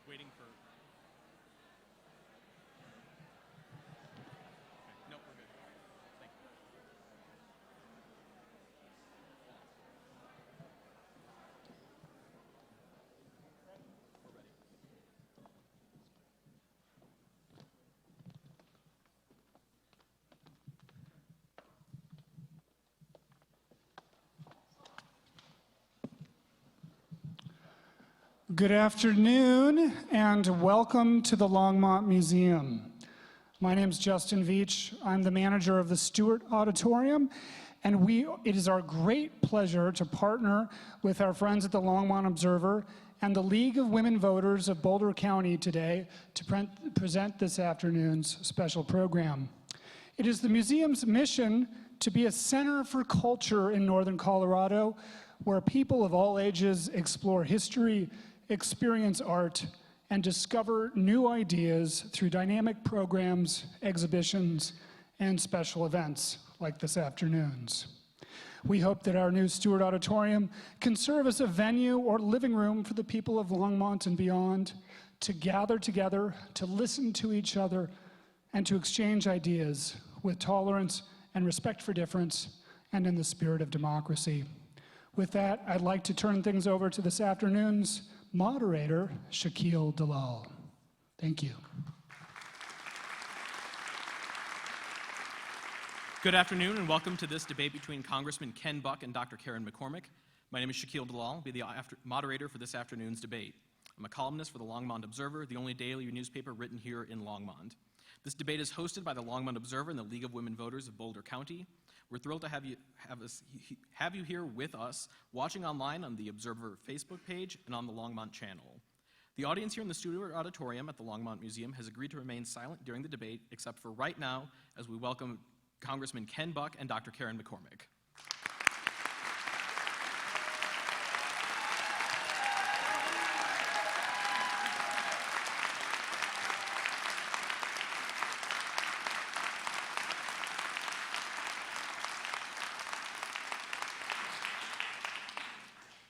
waiting for... Okay. No, we're good. Thank you. We're ready. Good afternoon and welcome to the Longmont Museum. My name is Justin Veach. I'm the manager of the Stewart Auditorium, and it is our great pleasure to partner with our friends at the Longmont Observer and the League of Women Voters of Boulder County today to present this afternoon's special program. It is the museum's mission to be a center for culture in northern Colorado, where people of all ages explore history, experience art, and discover new ideas through dynamic programs, exhibitions, and special events like this afternoon's. We hope that our new Stewart Auditorium can serve as a venue or living room for the people of Longmont and beyond to gather together, to listen to each other, and to exchange ideas with tolerance and respect for difference and in the spirit of democracy. With that, I'd like to turn things over to this afternoon's moderator, Shaquille Dalal. Thank you. Good afternoon and welcome to this debate between Congressman Ken Buck and Dr. Karen McCormick. My name is Shaquille Dalal. I'll be the moderator for this afternoon's debate. I'm a columnist for the Longmont Observer, the only daily newspaper written here in Longmont. This debate is hosted by the Longmont Observer and the League of Women Voters of Boulder County. We're thrilled to have you here with us, watching online on the Observer Facebook page and on the Longmont channel. The audience here in the Stewart Auditorium at the Longmont Museum has agreed to remain silent during the debate, except for right now, as we welcome Congressman Ken Buck and Dr. Karen McCormick.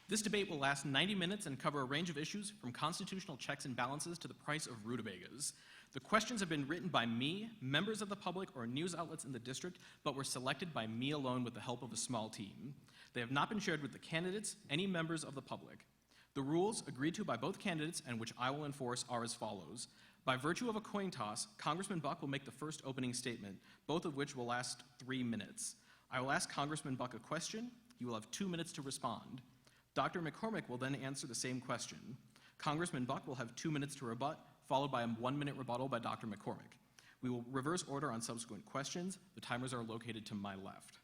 This debate will last 90 minutes and cover a range of issues from constitutional checks and balances to the price of rutabagas. The questions have been written by me, members of the public, or news outlets in the district, but were selected by me alone with the help of a small team. They have not been shared with the candidates, any members of the public. The rules agreed to by both candidates and which I will enforce are as follows. By virtue of a coin toss, Congressman Buck will make the first opening statement, both of which will last 3 minutes. I will ask Congressman Buck a question. He will have 2 minutes to respond. Dr. McCormick will then answer the same question. Congressman Buck will have 2 minutes to rebut, followed by a 1-minute rebuttal by Dr. McCormick. We will reverse order on subsequent questions. The timers are located to my left.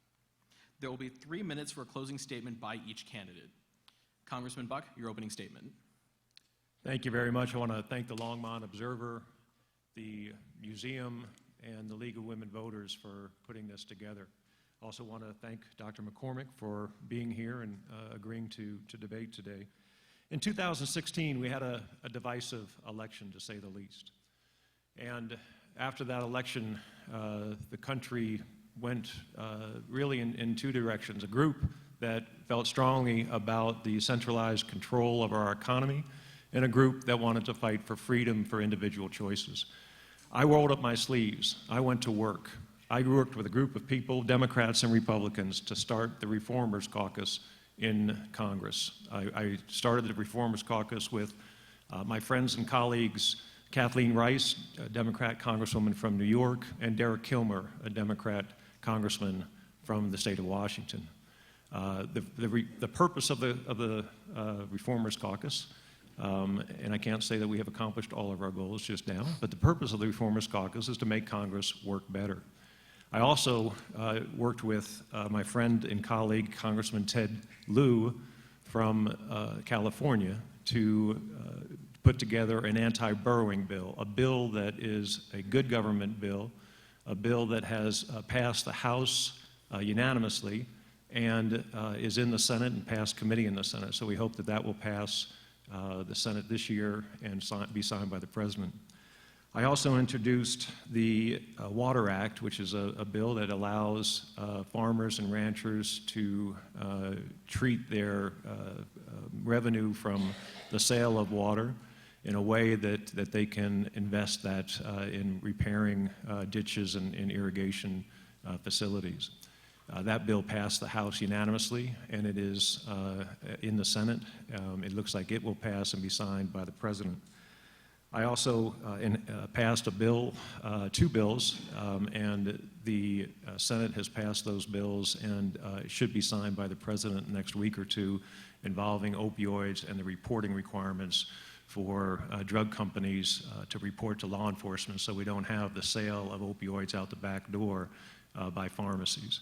There will be 3 minutes for a closing statement by each candidate. Congressman Buck, your opening statement. Thank you very much. I want to thank the Longmont Observer, the museum, and the League of Women Voters for putting this together. I also want to thank Dr. McCormick for being here and agreeing to debate today. In 2016, we had a divisive election, to say the least. And after that election, the country went really in two directions. A group that felt strongly about the centralized control of our economy, and a group that wanted to fight for freedom for individual choices. I rolled up my sleeves. I went to work. I worked with a group of people, Democrats and Republicans, to start the Reformers Caucus in Congress. I started the Reformers Caucus with my friends and colleagues, Kathleen Rice, a Democrat congresswoman from New York, and Derek Kilmer, a Democrat congressman from the state of Washington. The purpose of the Reformers Caucus, and I can't say that we have accomplished all of our goals just now, but the purpose of the Reformers Caucus is to make Congress work better. I also worked with my friend and colleague, Congressman Ted Lieu from California, to put together an anti-burrowing bill, a bill that is a good government bill, a bill that has passed the House unanimously and is in the Senate and passed committee in the Senate. So we hope that that will pass the Senate this year and be signed by the President. I also introduced the Water Act, which is a bill that allows farmers and ranchers to treat their revenue from the sale of water in a way that they can invest that in repairing ditches and irrigation facilities. That bill passed the House unanimously, and it is in the Senate. It looks like it will pass and be signed by the President. I also passed a bill, two bills, and the Senate has passed those bills, and it should be signed by the President next week or two, involving opioids and the reporting requirements for drug companies to report to law enforcement, so we don't have the sale of opioids out the back door by pharmacies.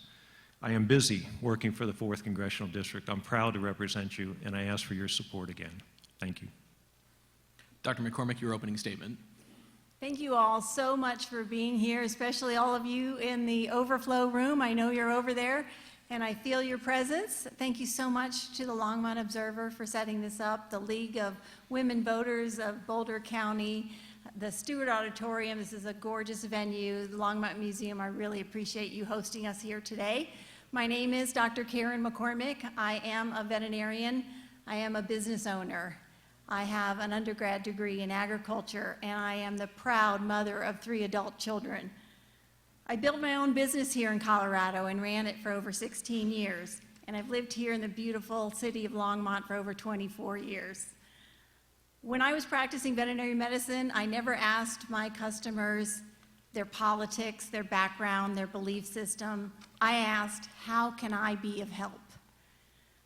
I am busy working for the 4th Congressional District. I'm proud to represent you, and I ask for your support again. Thank you. Dr. McCormick, your opening statement. Thank you all so much for being here, especially all of you in the overflow room. I know you're over there, and I feel your presence. Thank you so much to the Longmont Observer for setting this up, the League of Women Voters of Boulder County, the Stewart Auditorium. This is a gorgeous venue. The Longmont Museum, I really appreciate you hosting us here today. My name is Dr. Karen McCormick. I am a veterinarian. I am a business owner. I have an undergrad degree in agriculture, and I am the proud mother of 3 adult children. I built my own business here in Colorado and ran it for over 16 years, and I've lived here in the beautiful city of Longmont for over 24 years. When I was practicing veterinary medicine, I never asked my customers their politics, their background, their belief system. I asked, how can I be of help?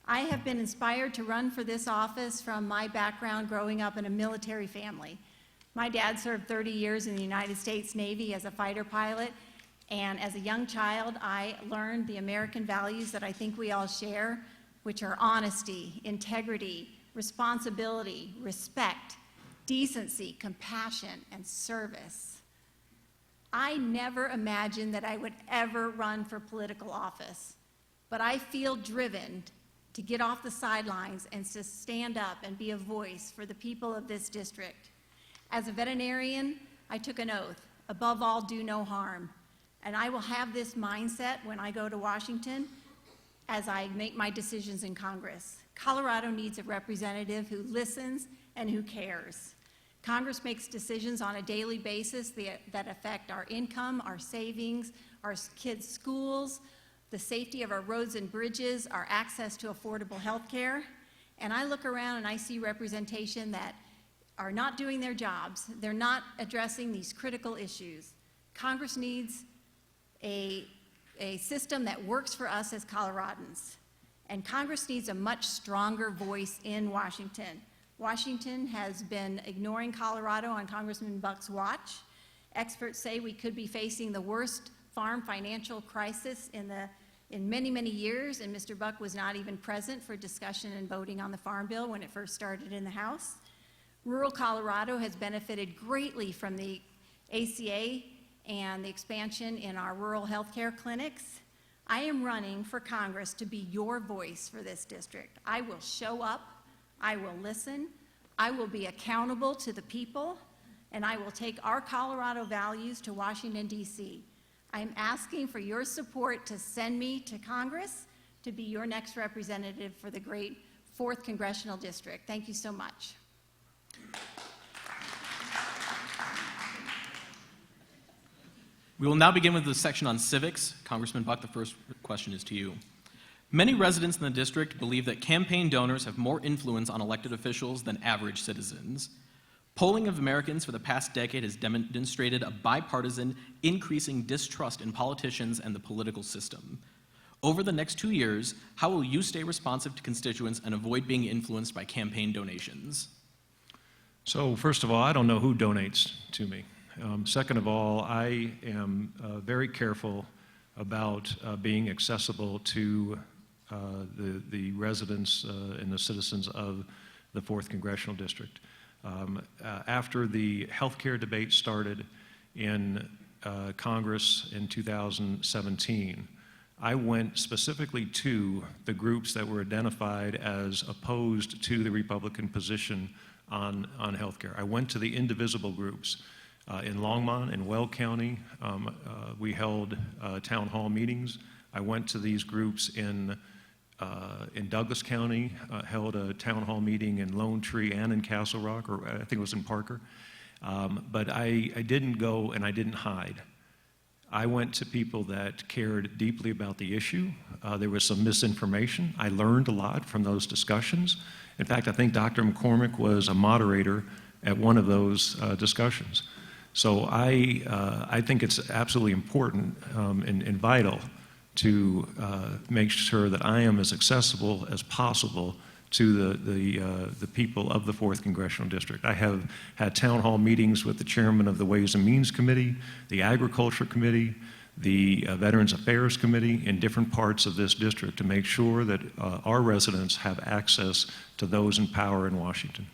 I have been inspired to run for this office from my background growing up in a military family. My dad served 30 years in the United States Navy as a fighter pilot, and as a young child, I learned the American values that I think we all share, which are honesty, integrity, responsibility, respect, decency, compassion, and service. I never imagined that I would ever run for political office, but I feel driven to get off the sidelines and to stand up and be a voice for the people of this district. As a veterinarian, I took an oath, above all, do no harm. And I will have this mindset when I go to Washington as I make my decisions in Congress. Colorado needs a representative who listens and who cares. Congress makes decisions on a daily basis that affect our income, our savings, our kids' schools, the safety of our roads and bridges, our access to affordable health care. And I look around and I see representation that are not doing their jobs. They're not addressing these critical issues. Congress needs a system that works for us as Coloradans. And Congress needs a much stronger voice in Washington. Washington has been ignoring Colorado on Congressman Buck's watch. Experts say we could be facing the worst farm financial crisis in many, many years, and Mr. Buck was not even present for discussion and voting on the Farm Bill when it first started in the House. Rural Colorado has benefited greatly from the ACA and the expansion in our rural health care clinics. I am running for Congress to be your voice for this district. I will show up, I will listen, I will be accountable to the people, and I will take our Colorado values to Washington, D.C. I'm asking for your support to send me to Congress to be your next representative for the great 4th Congressional District. Thank you so much. We will now begin with the section on civics. Congressman Buck, the first question is to you. Many residents in the district believe that campaign donors have more influence on elected officials than average citizens. Polling of Americans for the past decade has demonstrated a bipartisan, increasing distrust in politicians and the political system. Over the next 2 years, how will you stay responsive to constituents and avoid being influenced by campaign donations? So first of all, I don't know who donates to me. Second of all, I am very careful about being accessible to the residents and the citizens of the 4th Congressional District. After the healthcare debate started in Congress in 2017, I went specifically to the groups that were identified as opposed to the Republican position on healthcare. I went to the indivisible groups. In Longmont, in Weld County, we held town hall meetings. I went to these groups in in Douglas County, held a town hall meeting in Lone Tree and in Castle Rock, or I think it was in Parker. But I didn't go and I didn't hide. I went to people that cared deeply about the issue. There was some misinformation. I learned a lot from those discussions. In fact, I think Dr. McCormick was a moderator at one of those discussions. So I think it's absolutely important and vital to make sure that I am as accessible as possible to the people of the 4th Congressional District. I have had town hall meetings with the chairman of the Ways and Means Committee, the Agriculture Committee, the Veterans Affairs Committee in different parts of this district to make sure that our residents have access to those in power in Washington.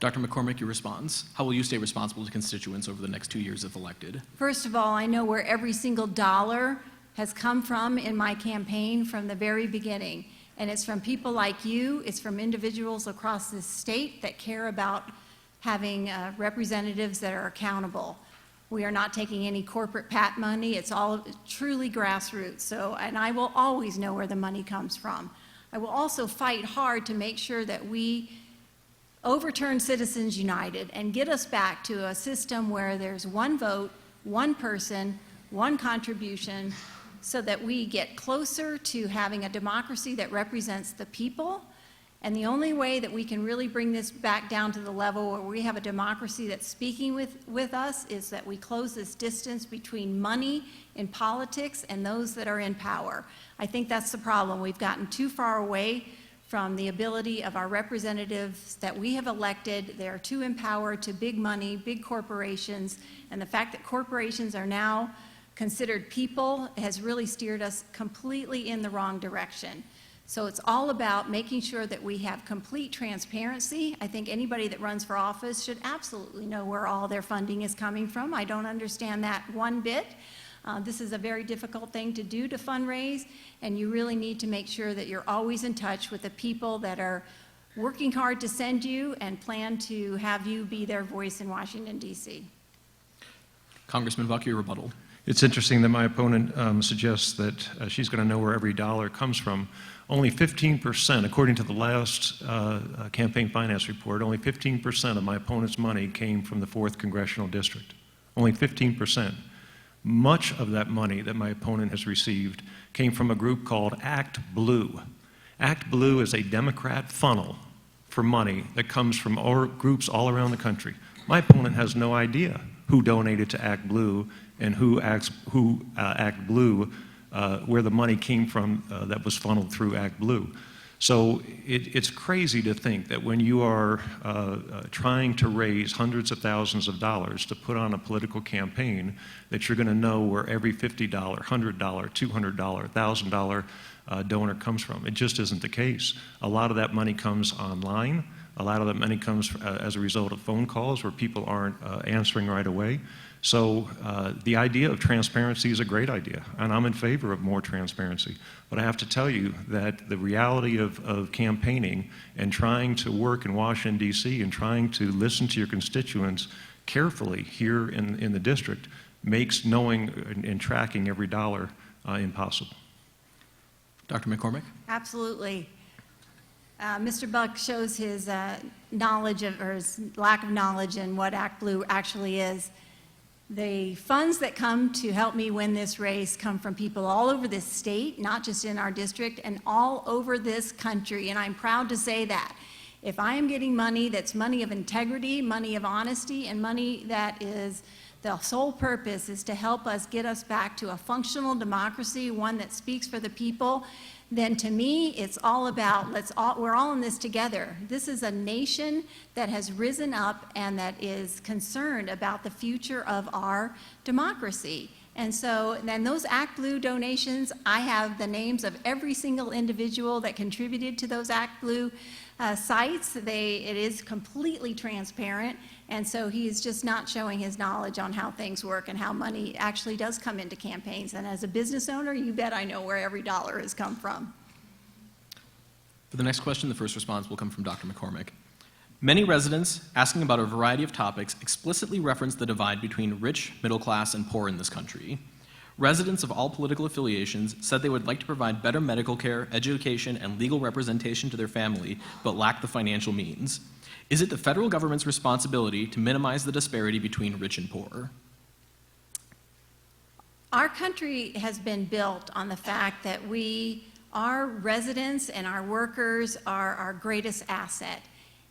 Dr. McCormick, your response. How will you stay responsible to constituents over the next 2 years if elected? First of all, I know where every single dollar has come from in my campaign from the very beginning. And it's from people like you, it's from individuals across this state that care about having representatives that are accountable. We are not taking any corporate PAT money, it's all truly grassroots. So, and I will always know where the money comes from. I will also fight hard to make sure that we overturn Citizens United and get us back to a system where there's one vote, one person, one contribution, so that we get closer to having a democracy that represents the people. And the only way that we can really bring this back down to the level where we have a democracy that's speaking with us is that we close this distance between money in politics and those that are in power. I think that's the problem. We've gotten too far away from the ability of our representatives that we have elected. They are too empowered to big money, big corporations, and the fact that corporations are now considered people has really steered us completely in the wrong direction. So it's all about making sure that we have complete transparency. I think anybody that runs for office should absolutely know where all their funding is coming from. I don't understand that one bit. This is a very difficult thing to do to fundraise, and you really need to make sure that you're always in touch with the people that are working hard to send you and plan to have you be their voice in Washington, D.C. Congressman Buck, your rebuttal. It's interesting that my opponent suggests that she's going to know where every dollar comes from. Only 15%, according to the last campaign finance report, only 15% of my opponent's money came from the 4th Congressional District. Only 15%. Much of that money that my opponent has received came from a group called Act Blue. Act Blue is a Democrat funnel for money that comes from groups all around the country. My opponent has no idea who donated to Act Blue and who Act Blue, where the money came from that was funneled through Act Blue. So it's crazy to think that when you are trying to raise hundreds of thousands of dollars to put on a political campaign, that you're going to know where every $50, $100, $200, $1,000 donor comes from. It just isn't the case. A lot of that money comes online. A lot of that money comes as a result of phone calls where people aren't answering right away. So the idea of transparency is a great idea, and I'm in favor of more transparency. But I have to tell you that the reality of campaigning and trying to work in Washington, D.C., and trying to listen to your constituents carefully here in the district makes knowing and tracking every dollar impossible. Dr. McCormick? Absolutely. Mr. Buck shows his knowledge of, or his lack of knowledge in what Act Blue actually is. The funds that come to help me win this race come from people all over this state, not just in our district, and all over this country, and I'm proud to say that. If I am getting money that's money of integrity, money of honesty, and money that is the sole purpose is to help us get us back to a functional democracy, one that speaks for the people, then to me, it's all about, we're all in this together. This is a nation that has risen up and that is concerned about the future of our democracy. And so, then those Act Blue donations, I have the names of every single individual that contributed to those Act Blue sites. It is completely transparent, and so he's just not showing his knowledge on how things work and how money actually does come into campaigns. And as a business owner, you bet I know where every dollar has come from. For the next question, the first response will come from Dr. McCormick. Many residents asking about a variety of topics explicitly reference the divide between rich, middle class, and poor in this country. Residents of all political affiliations said they would like to provide better medical care, education, and legal representation to their family, but lack the financial means. Is it the federal government's responsibility to minimize the disparity between rich and poor? Our country has been built on the fact that our residents and our workers are our greatest asset.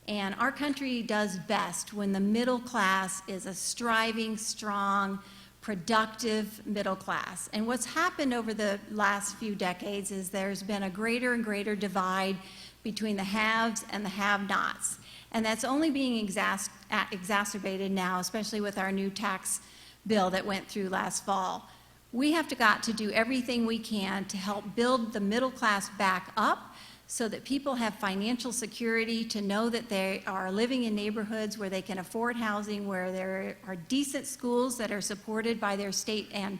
And our country does best when the middle class is a striving, strong, productive middle class. And what's happened over the last few decades is there's been a greater and greater divide between the haves and the have-nots. And that's only being exacerbated now, especially with our new tax bill that went through last fall. We have got to do everything we can to help build the middle class back up so that people have financial security to know that they are living in neighborhoods where they can afford housing, where there are decent schools that are supported by their state and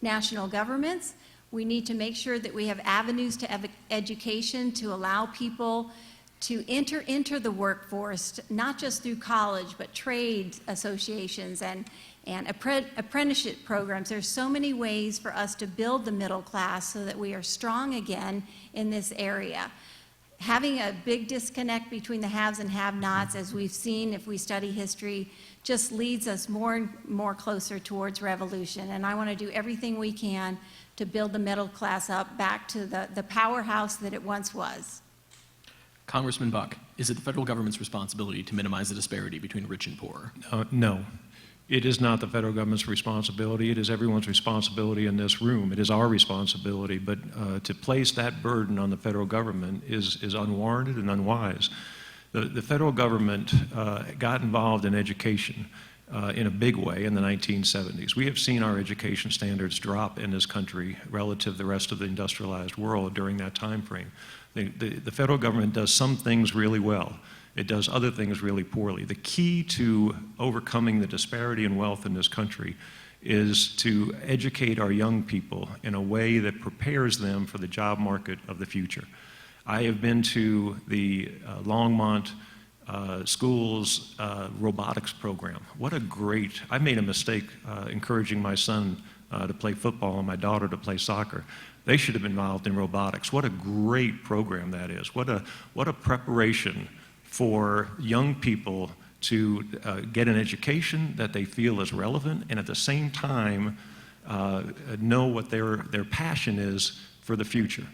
national governments. We need to make sure that we have avenues to education to allow people to enter into the workforce, not just through college, but trade associations and apprenticeship programs. There's so many ways for us to build the middle class so that we are strong again in this area. Having a big disconnect between the haves and have-nots, as we've seen if we study history, just leads us more and more closer towards revolution. And I want to do everything we can to build the middle class up back to the powerhouse that it once was. Congressman Buck, is it the federal government's responsibility to minimize the disparity between rich and poor? No. It is not the federal government's responsibility. It is everyone's responsibility in this room. It is our responsibility. But to place that burden on the federal government is unwarranted and unwise. The federal government got involved in education in a big way in the 1970s. We have seen our education standards drop in this country relative to the rest of the industrialized world during that time frame. The federal government does some things really well. It does other things really poorly. The key to overcoming the disparity in wealth in this country is to educate our young people in a way that prepares them for the job market of the future. I have been to the Longmont school's robotics program. I made a mistake encouraging my son to play football and my daughter to play soccer. They should have been involved in robotics. What a great program that is. What a preparation for young people to get an education that they feel is relevant and at the same time know what their passion is for the future.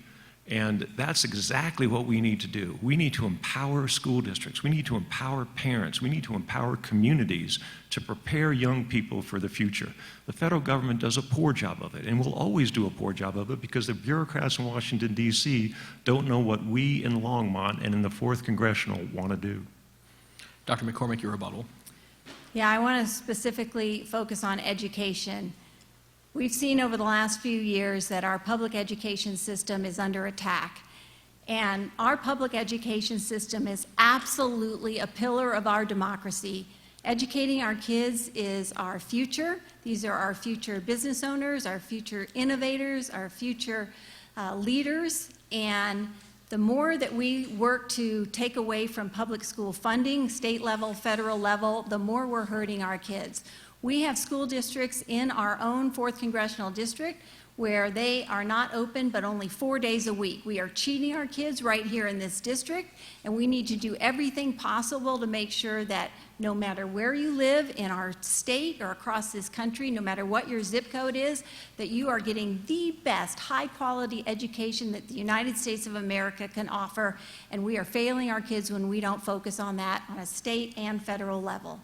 And that's exactly what we need to do. We need to empower school districts. We need to empower parents. We need to empower communities to prepare young people for the future. The federal government does a poor job of it and will always do a poor job of it because the bureaucrats in Washington, D.C. don't know what we in Longmont and in the 4th Congressional want to do. Dr. McCormick, your rebuttal. Yeah, I want to specifically focus on education. We've seen over the last few years that our public education system is under attack. And our public education system is absolutely a pillar of our democracy. Educating our kids is our future. These are our future business owners, our future innovators, our future leaders. And the more that we work to take away from public school funding, state level, federal level, the more we're hurting our kids. We have school districts in our own 4th Congressional District where they are not open but only 4 days a week. We are cheating our kids right here in this district, and we need to do everything possible to make sure that no matter where you live in our state or across this country, no matter what your zip code is, that you are getting the best high-quality education that the United States of America can offer, and we are failing our kids when we don't focus on that on a state and federal level.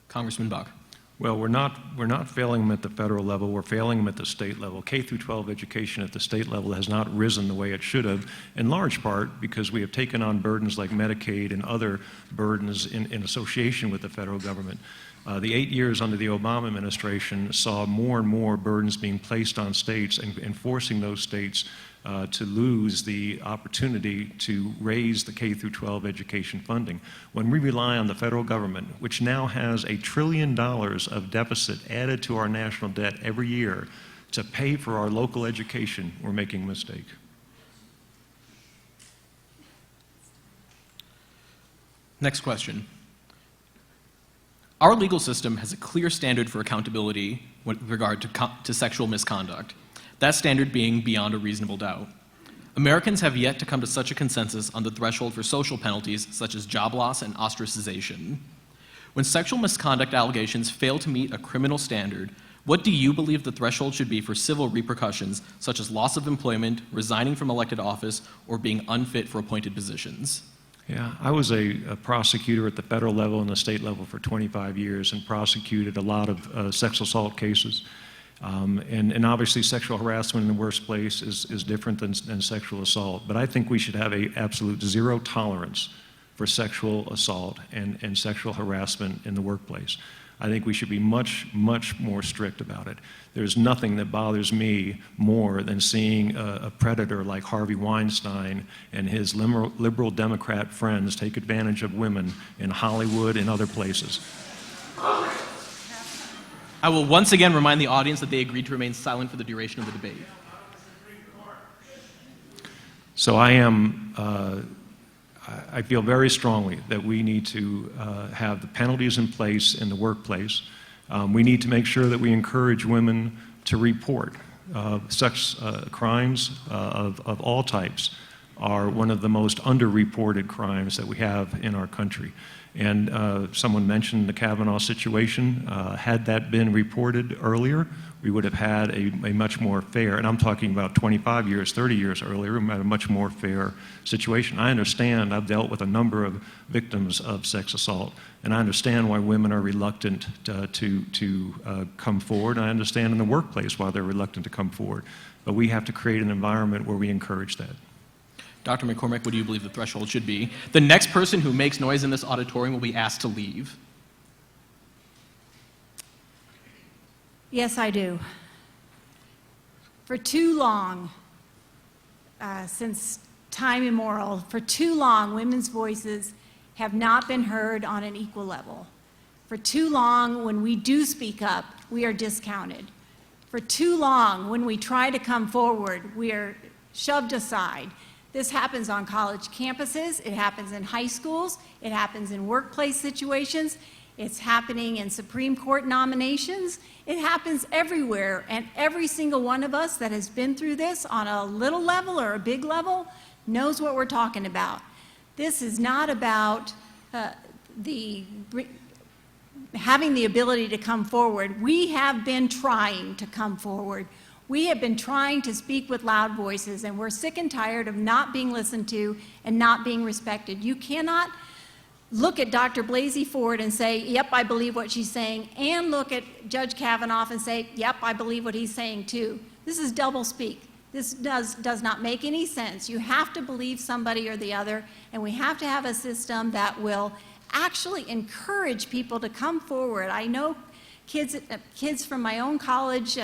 Congressman Buck. Well, we're not failing them at the federal level, we're failing them at the state level. K-12 education at the state level has not risen the way it should have, in large part because we have taken on burdens like Medicaid and other burdens in association with the federal government. The 8 years under the Obama administration saw more and more burdens being placed on states and forcing those states to lose the opportunity to raise the K-12 education funding. When we rely on the federal government, which now has $1 trillion of deficit added to our national debt every year to pay for our local education, we're making a mistake. Next question. Our legal system has a clear standard for accountability with regard to sexual misconduct, that standard being beyond a reasonable doubt. Americans have yet to come to such a consensus on the threshold for social penalties such as job loss and ostracization. When sexual misconduct allegations fail to meet a criminal standard, what do you believe the threshold should be for civil repercussions such as loss of employment, resigning from elected office, or being unfit for appointed positions? Yeah, I was a prosecutor at the federal level and the state level for 25 years and prosecuted a lot of sexual assault cases. And obviously sexual harassment in the workplace is different than sexual assault. But I think we should have an absolute zero tolerance for sexual assault and sexual harassment in the workplace. I think we should be much, much more strict about it. There's nothing that bothers me more than seeing a predator like Harvey Weinstein and his liberal Democrat friends take advantage of women in Hollywood and other places. I will once again remind the audience that they agreed to remain silent for the duration of the debate. So I feel very strongly that we need to have the penalties in place in the workplace. We need to make sure that we encourage women to report. Such crimes of all types are one of the most underreported crimes that we have in our country. And someone mentioned the Kavanaugh situation. Had that been reported earlier, we would have had a much more fair, and I'm talking about 25 years, 30 years earlier, we had a much more fair situation. I understand, I've dealt with a number of victims of sex assault, and I understand why women are reluctant to come forward. I understand in the workplace why they're reluctant to come forward. But we have to create an environment where we encourage that. Dr. McCormick, what do you believe the threshold should be? The next person who makes noise in this auditorium will be asked to leave. Yes, I do. For too long, since time immemorial, for too long, women's voices have not been heard on an equal level. For too long, when we do speak up, we are discounted. For too long, when we try to come forward, we are shoved aside. This happens on college campuses, it happens in high schools, it happens in workplace situations, it's happening in Supreme Court nominations, it happens everywhere, and every single one of us that has been through this on a little level or a big level knows what we're talking about. This is not about having the ability to come forward. We have been trying to come forward. We have been trying to speak with loud voices, and we're sick and tired of not being listened to and not being respected. You cannot look at Dr. Blasey Ford and say, yep, I believe what she's saying, and look at Judge Kavanaugh and say, yep, I believe what he's saying too. This is double speak. This does not make any sense. You have to believe somebody or the other, and we have to have a system that will actually encourage people to come forward. I know kids from my own college,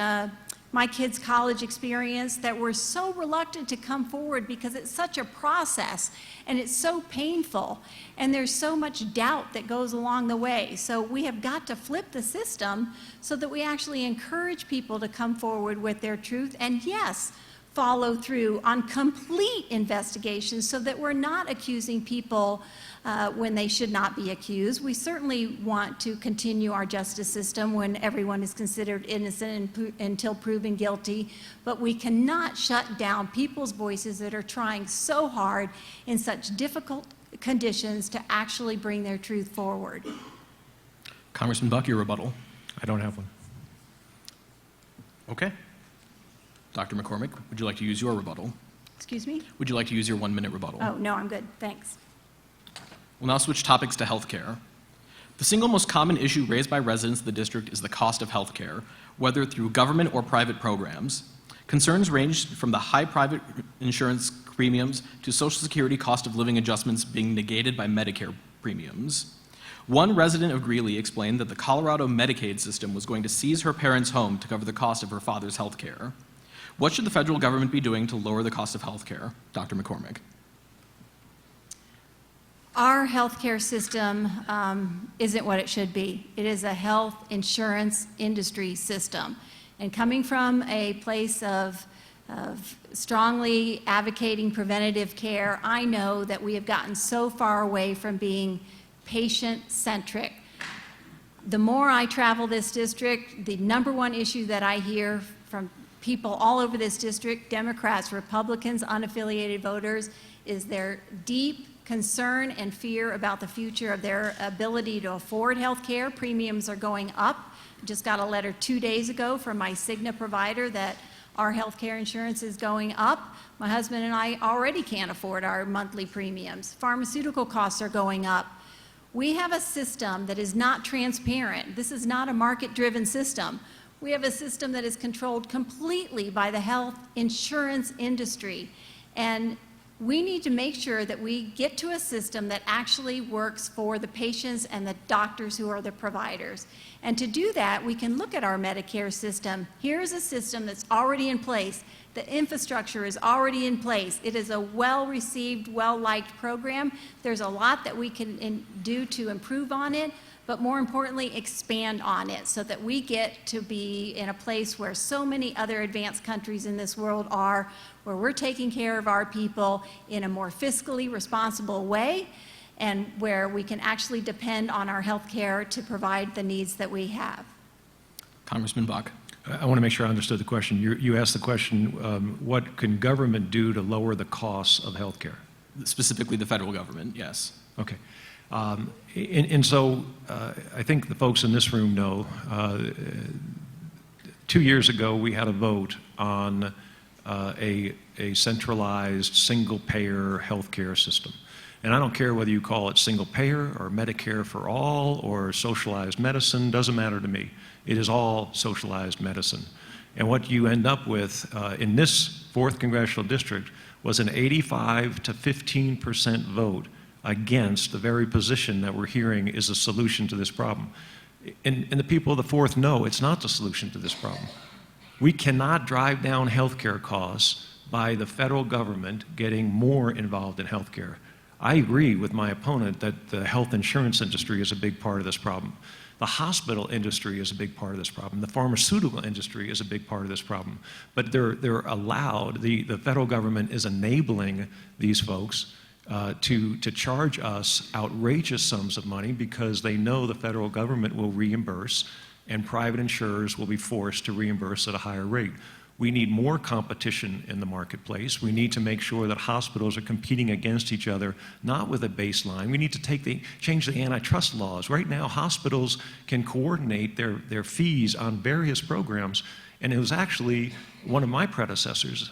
my kids' college experience, that were so reluctant to come forward because it's such a process and it's so painful and there's so much doubt that goes along the way. So we have got to flip the system so that we actually encourage people to come forward with their truth and, yes, follow through on complete investigations so that we're not accusing people when they should not be accused. We certainly want to continue our justice system when everyone is considered innocent until proven guilty, but we cannot shut down people's voices that are trying so hard in such difficult conditions to actually bring their truth forward. Congressman Buck, your rebuttal. I don't have one. Okay. Dr. McCormick, would you like to use your rebuttal? Excuse me? Would you like to use your 1-minute rebuttal? Oh, no, I'm good. Thanks. We'll now switch topics to health care. The single most common issue raised by residents of the district is the cost of health care, whether through government or private programs. Concerns range from the high private insurance premiums to Social Security cost of living adjustments being negated by Medicare premiums. One resident of Greeley explained that the Colorado Medicaid system was going to seize her parents' home to cover the cost of her father's health care. What should the federal government be doing to lower the cost of health care? Dr. McCormick. Our healthcare system isn't what it should be. It is a health insurance industry system. And coming from a place of strongly advocating preventative care, I know that we have gotten so far away from being patient-centric. The more I travel this district, the number one issue that I hear from people all over this district, Democrats, Republicans, unaffiliated voters, is their deep concern and fear about the future of their ability to afford health care. Premiums are going up. Just got a letter 2 days ago from my Cigna provider that our health care insurance is going up. My husband and I already can't afford our monthly premiums. Pharmaceutical costs are going up. We have a system that is not transparent. This is not a market-driven system. We have a system that is controlled completely by the health insurance industry. And we need to make sure that we get to a system that actually works for the patients and the doctors who are the providers. And to do that, we can look at our Medicare system. Here's a system that's already in place. The infrastructure is already in place. It is a well-received, well-liked program. There's a lot that we can do to improve on it, but more importantly, expand on it so that we get to be in a place where so many other advanced countries in this world are, where we're taking care of our people in a more fiscally responsible way, and where we can actually depend on our health care to provide the needs that we have. Congressman Bach. I want to make sure I understood the question. You asked the question, what can government do to lower the costs of health care? Specifically the federal government, yes. Okay. So I think the folks in this room know, 2 years ago we had a vote on a centralized single-payer healthcare system. And I don't care whether you call it single-payer or Medicare for all or socialized medicine, doesn't matter to me. It is all socialized medicine. And what you end up with in this 4th Congressional District was an 85 to 15% vote against the very position that we're hearing is a solution to this problem. And the people of the 4th know it's not the solution to this problem. We cannot drive down healthcare costs by the federal government getting more involved in healthcare. I agree with my opponent that the health insurance industry is a big part of this problem. The hospital industry is a big part of this problem. The pharmaceutical industry is a big part of this problem. But they're allowed, the federal government is enabling these folks to charge us outrageous sums of money because they know the federal government will reimburse and private insurers will be forced to reimburse at a higher rate. We need more competition in the marketplace. We need to make sure that hospitals are competing against each other, not with a baseline. We need to change the antitrust laws. Right now, hospitals can coordinate their fees on various programs, and it was actually one of my predecessors,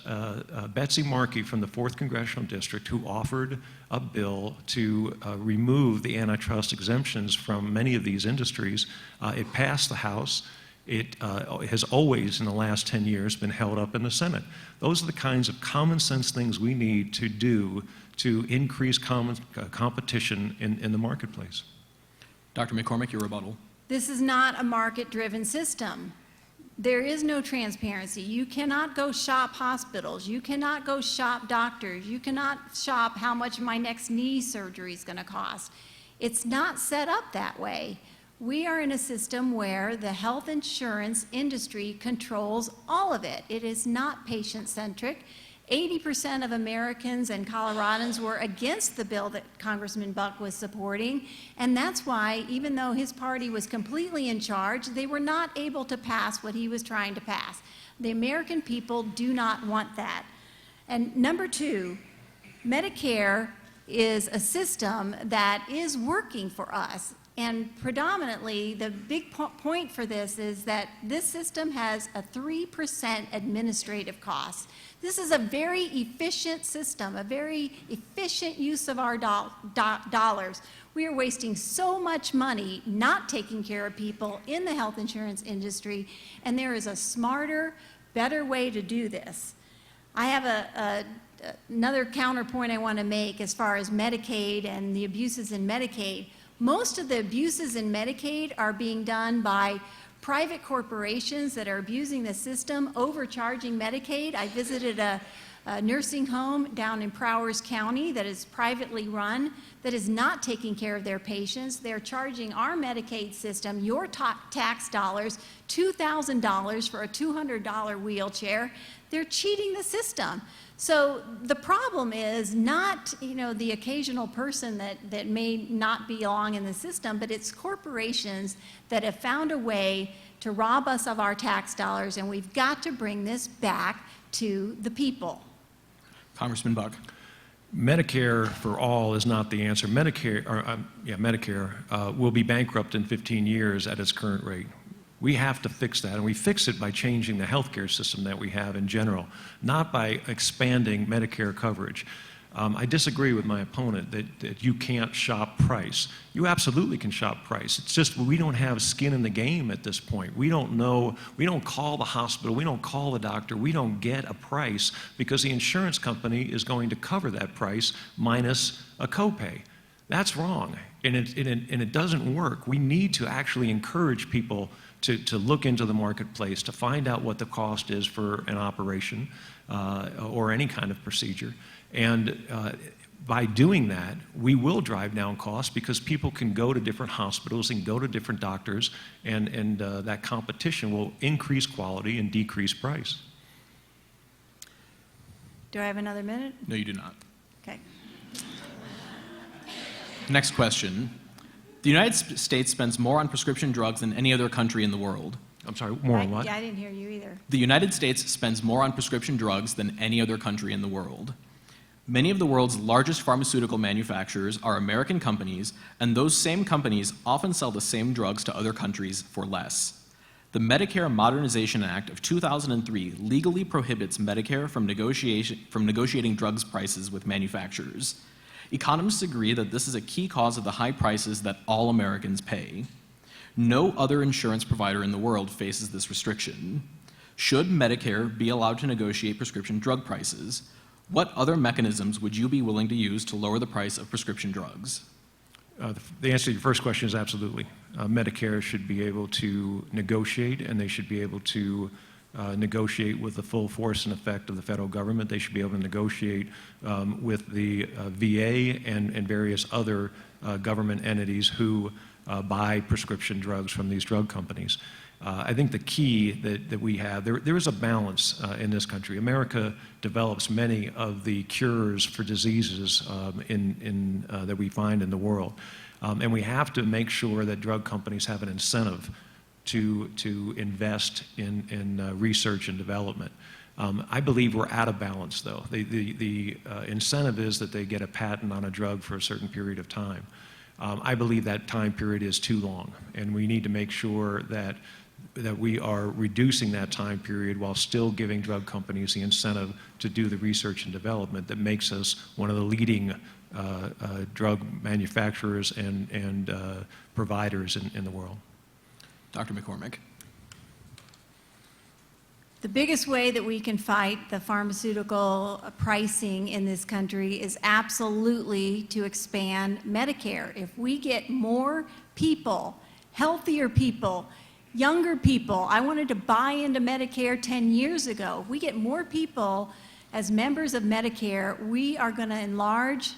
Betsy Markey from the 4th Congressional District, who offered a bill to remove the antitrust exemptions from many of these industries. It passed the House. It has always, in the last 10 years, been held up in the Senate. Those are the kinds of common sense things we need to do to increase competition in the marketplace. Dr. McCormick, your rebuttal. This is not a market-driven system. There is no transparency. You cannot go shop hospitals. You cannot go shop doctors. You cannot shop how much my next knee surgery is going to cost. It's not set up that way. We are in a system where the health insurance industry controls all of it. It is not patient-centric. 80% of Americans and Coloradans were against the bill that Congressman Buck was supporting, and that's why, even though his party was completely in charge, they were not able to pass what he was trying to pass. The American people do not want that. And number two, Medicare is a system that is working for us. And predominantly, the big point for this is that this system has a 3% administrative cost. This is a very efficient system, a very efficient use of our dollars. We are wasting so much money not taking care of people in the health insurance industry, and there is a smarter, better way to do this. I have another counterpoint I want to make as far as Medicaid and the abuses in Medicaid. Most of the abuses in Medicaid are being done by private corporations that are abusing the system, overcharging Medicaid. I visited a nursing home down in Prowers County that is privately run, that is not taking care of their patients. They're charging our Medicaid system, your tax dollars, $2,000 for a $200 wheelchair. they're cheating the system. So the problem is not, the occasional person that may not belong in the system, but it's corporations that have found a way to rob us of our tax dollars, and we've got to bring this back to the people. Congressman Buck. Medicare for all is not the answer. Medicare will be bankrupt in 15 years at its current rate. We have to fix that, and we fix it by changing the healthcare system that we have in general, not by expanding Medicare coverage. I disagree with my opponent that you can't shop price. You absolutely can shop price. It's just we don't have skin in the game at this point. We don't know, we don't call the hospital, we don't call the doctor, we don't get a price because the insurance company is going to cover that price minus a copay. That's wrong, and it doesn't work. We need to actually encourage people to look into the marketplace, to find out what the cost is for an operation or any kind of procedure. And by doing that, we will drive down costs because people can go to different hospitals and go to different doctors, and that competition will increase quality and decrease price. Do I have another minute? No, you do not. Okay. Next question. The United States spends more on prescription drugs than any other country in the world. I'm sorry, more on what? Yeah, I didn't hear you either. The United States spends more on prescription drugs than any other country in the world. Many of the world's largest pharmaceutical manufacturers are American companies, and those same companies often sell the same drugs to other countries for less. The Medicare Modernization Act of 2003 legally prohibits Medicare from negotiating drugs prices with manufacturers. Economists agree that this is a key cause of the high prices that all Americans pay. No other insurance provider in the world faces this restriction. Should Medicare be allowed to negotiate prescription drug prices? What other mechanisms would you be willing to use to lower the price of prescription drugs? The answer to your first question is absolutely. Medicare should be able to negotiate, and they should be able to negotiate with the full force and effect of the federal government. They should be able to negotiate with the VA and various other government entities who buy prescription drugs from these drug companies. I think the key that we have, there is a balance in this country. America develops many of the cures for diseases that we find in the world. And we have to make sure that drug companies have an incentive to invest in research and development. I believe we're out of balance, though. The incentive is that they get a patent on a drug for a certain period of time. I believe that time period is too long, and we need to make sure that we are reducing that time period while still giving drug companies the incentive to do the research and development that makes us one of the leading drug manufacturers and providers in the world. Dr. McCormick. The biggest way that we can fight the pharmaceutical pricing in this country is absolutely to expand Medicare. If we get more people, healthier people, younger people, I wanted to buy into Medicare 10 years ago. If we get more people as members of Medicare, we are going to enlarge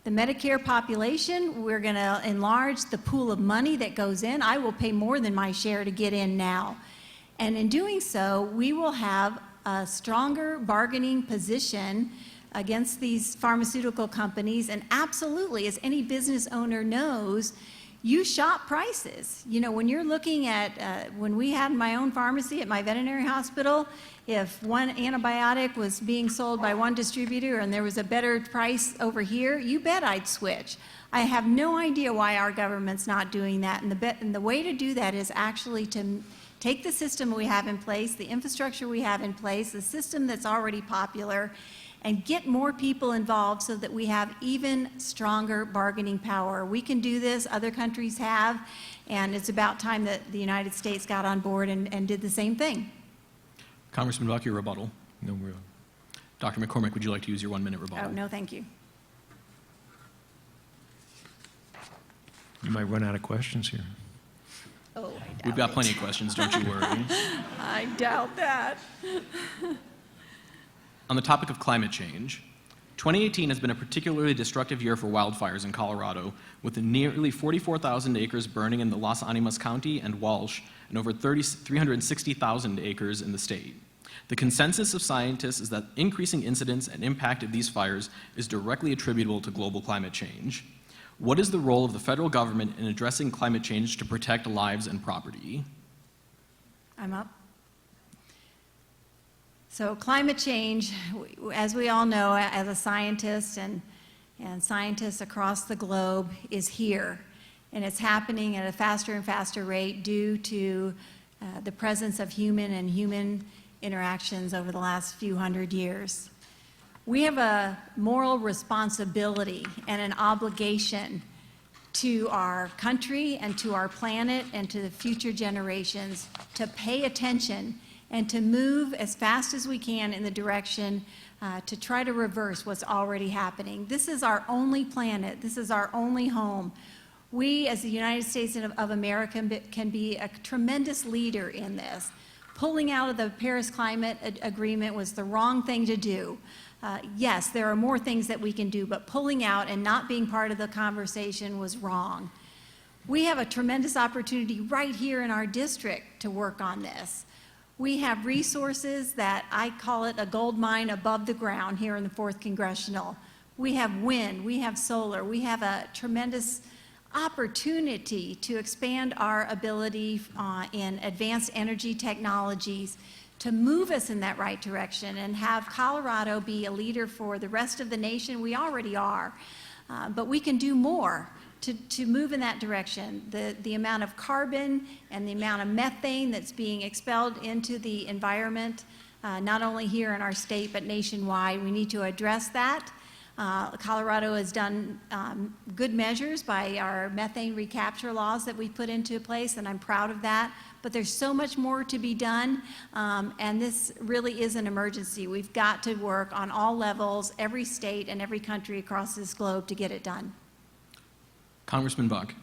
the Medicare population. We're going to enlarge the pool of money that goes in. I will pay more than my share to get in now. And in doing so, we will have a stronger bargaining position against these pharmaceutical companies. And absolutely, as any business owner knows, you shop prices. You know, when you're looking at, when we had my own pharmacy at my veterinary hospital, if one antibiotic was being sold by one distributor and there was a better price over here, you bet I'd switch. I have no idea why our government's not doing that. And the way to do that is actually to take the system we have in place, the infrastructure we have in place, the system that's already popular, and get more people involved so that we have even stronger bargaining power. We can do this, other countries have, and it's about time that the United States got on board and did the same thing. Congressman Buck, your rebuttal. No real. Dr. McCormick, would you like to use your 1 minute rebuttal? Oh, no, thank you. You might run out of questions here. Oh, I doubt We've got it. plenty of questions, don't you worry. I doubt that. On the topic of climate change, 2018 has been a particularly destructive year for wildfires in Colorado, with nearly 44,000 acres burning in the Las Animas County and Walsh, and over 360,000 acres in the state. The consensus of scientists is that increasing incidence and impact of these fires is directly attributable to global climate change. What is the role of the federal government in addressing climate change to protect lives and property? I'm up. So climate change, as we all know, as a scientist and scientists across the globe, is here. And it's happening at a faster and faster rate due to the presence of human interactions over the last few hundred years. We have a moral responsibility and an obligation to our country and to our planet and to the future generations to pay attention and to move as fast as we can in the direction to try to reverse what's already happening. This is our only planet. This is our only home. We, as the United States of America, can be a tremendous leader in this. Pulling out of the Paris Climate Agreement was the wrong thing to do. Yes, there are more things that we can do, but pulling out and not being part of the conversation was wrong. We have a tremendous opportunity right here in our district to work on this. We have resources that I call it a gold mine above the ground here in the 4th Congressional. We have wind, we have solar, we have a tremendous opportunity to expand our ability in advanced energy technologies to move us in that right direction and have Colorado be a leader for the rest of the nation. We already are, but we can do more to move in that direction. The amount of carbon and the amount of methane that's being expelled into the environment, not only here in our state but nationwide, we need to address that. Colorado has done good measures by our methane recapture laws that we put into place, and I'm proud of that. But there's so much more to be done, and this really is an emergency. We've got to work on all levels, every state and every country across this globe to get it done. Congressman Buck,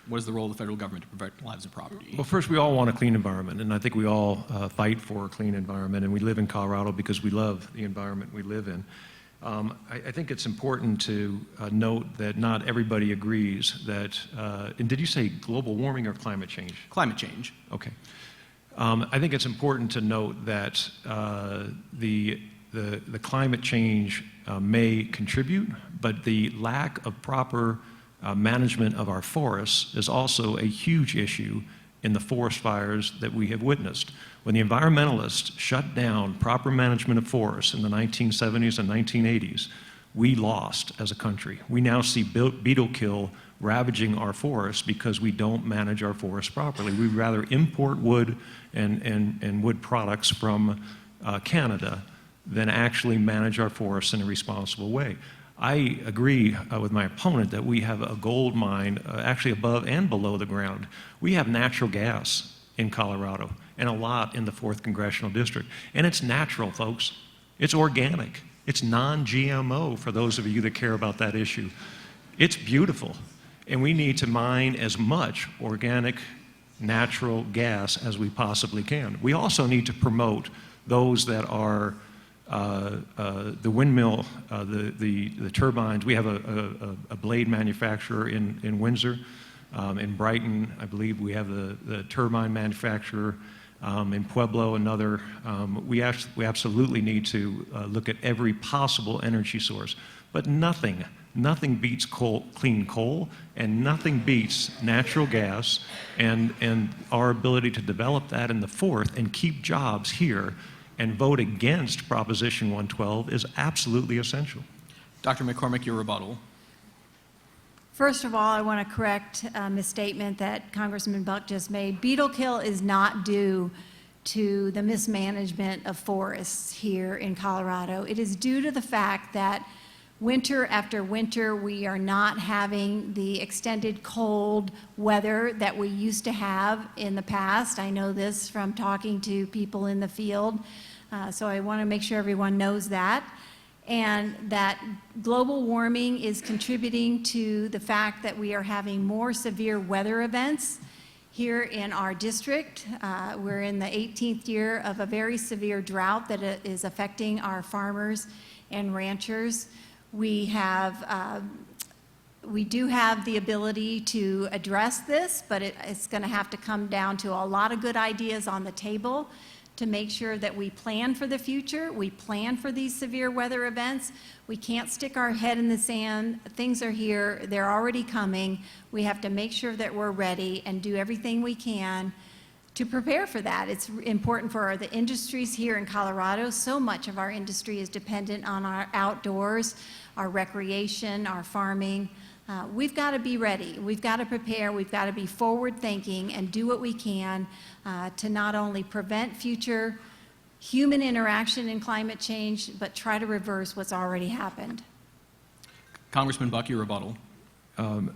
what is the role of the federal government to protect lives and property? Well, first, we all want a clean environment, and I think we all fight for a clean environment, and we live in Colorado because we love the environment we live in. I think it's important to note that not everybody agrees that, and did you say global warming or climate change? Climate change. Okay. I think it's important to note that the climate change may contribute, but the lack of proper management of our forests is also a huge issue in the forest fires that we have witnessed. When the environmentalists shut down proper management of forests in the 1970s and 1980s, we lost as a country. We now see beetle kill ravaging our forests because we don't manage our forests properly. We'd rather import wood and wood products from Canada than actually manage our forests in a responsible way. I agree with my opponent that we have a gold mine actually above and below the ground. We have natural gas in Colorado and a lot in the 4th Congressional District. And it's natural, folks. It's organic. It's non-GMO for those of you that care about that issue. It's beautiful. And we need to mine as much organic, natural gas as we possibly can. We also need to promote those that are the windmill, the turbines. We have a blade manufacturer in Windsor. In Brighton, I believe we have the turbine manufacturer. In Pueblo, another. We absolutely need to look at every possible energy source. But nothing beats clean coal, and nothing beats natural gas, and our ability to develop that in the 4th and keep jobs here and vote against Proposition 112 is absolutely essential. Dr. McCormick, your rebuttal. First of all, I want to correct a misstatement that Congressman Buck just made. Beetle kill is not due to the mismanagement of forests here in Colorado. It is due to the fact that winter after winter, we are not having the extended cold weather that we used to have in the past. I know this from talking to people in the field, so I want to make sure everyone knows that. And that global warming is contributing to the fact that we are having more severe weather events here in our district. We're in the 18th year of a very severe drought that is affecting our farmers and ranchers. We do have the ability to address this, but it's going to have to come down to a lot of good ideas on the table to make sure that we plan for the future, we plan for these severe weather events. We can't stick our head in the sand. Things are here, they're already coming. We have to make sure that we're ready and do everything we can to prepare for that. It's important for the industries here in Colorado. So much of our industry is dependent on our outdoors, our recreation, our farming. We've got to be ready. We've got to prepare. We've got to be forward-thinking and do what we can to not only prevent future human interaction in climate change, but try to reverse what's already happened. Congressman Buck, your rebuttal.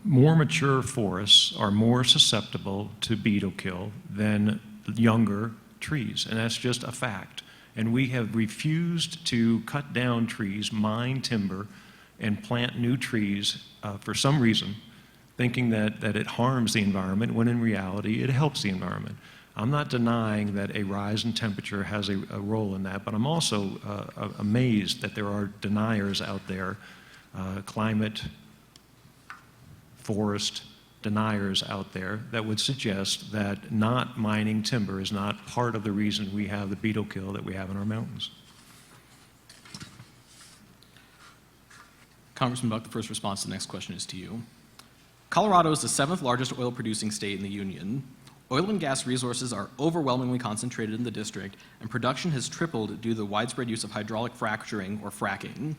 More mature forests are more susceptible to beetle kill than younger trees, and that's just a fact. And we have refused to cut down trees, mine timber, and plant new trees for some reason, thinking that it harms the environment, when in reality it helps the environment. I'm not denying that a rise in temperature has a role in that, but I'm also amazed that there are deniers out there, climate, forest deniers out there, that would suggest that not mining timber is not part of the reason we have the beetle kill that we have in our mountains. Congressman Buck, the first response to the next question is to you. Colorado is the 7th largest oil-producing state in the union. Oil and gas resources are overwhelmingly concentrated in the district, and production has tripled due to the widespread use of hydraulic fracturing, or fracking.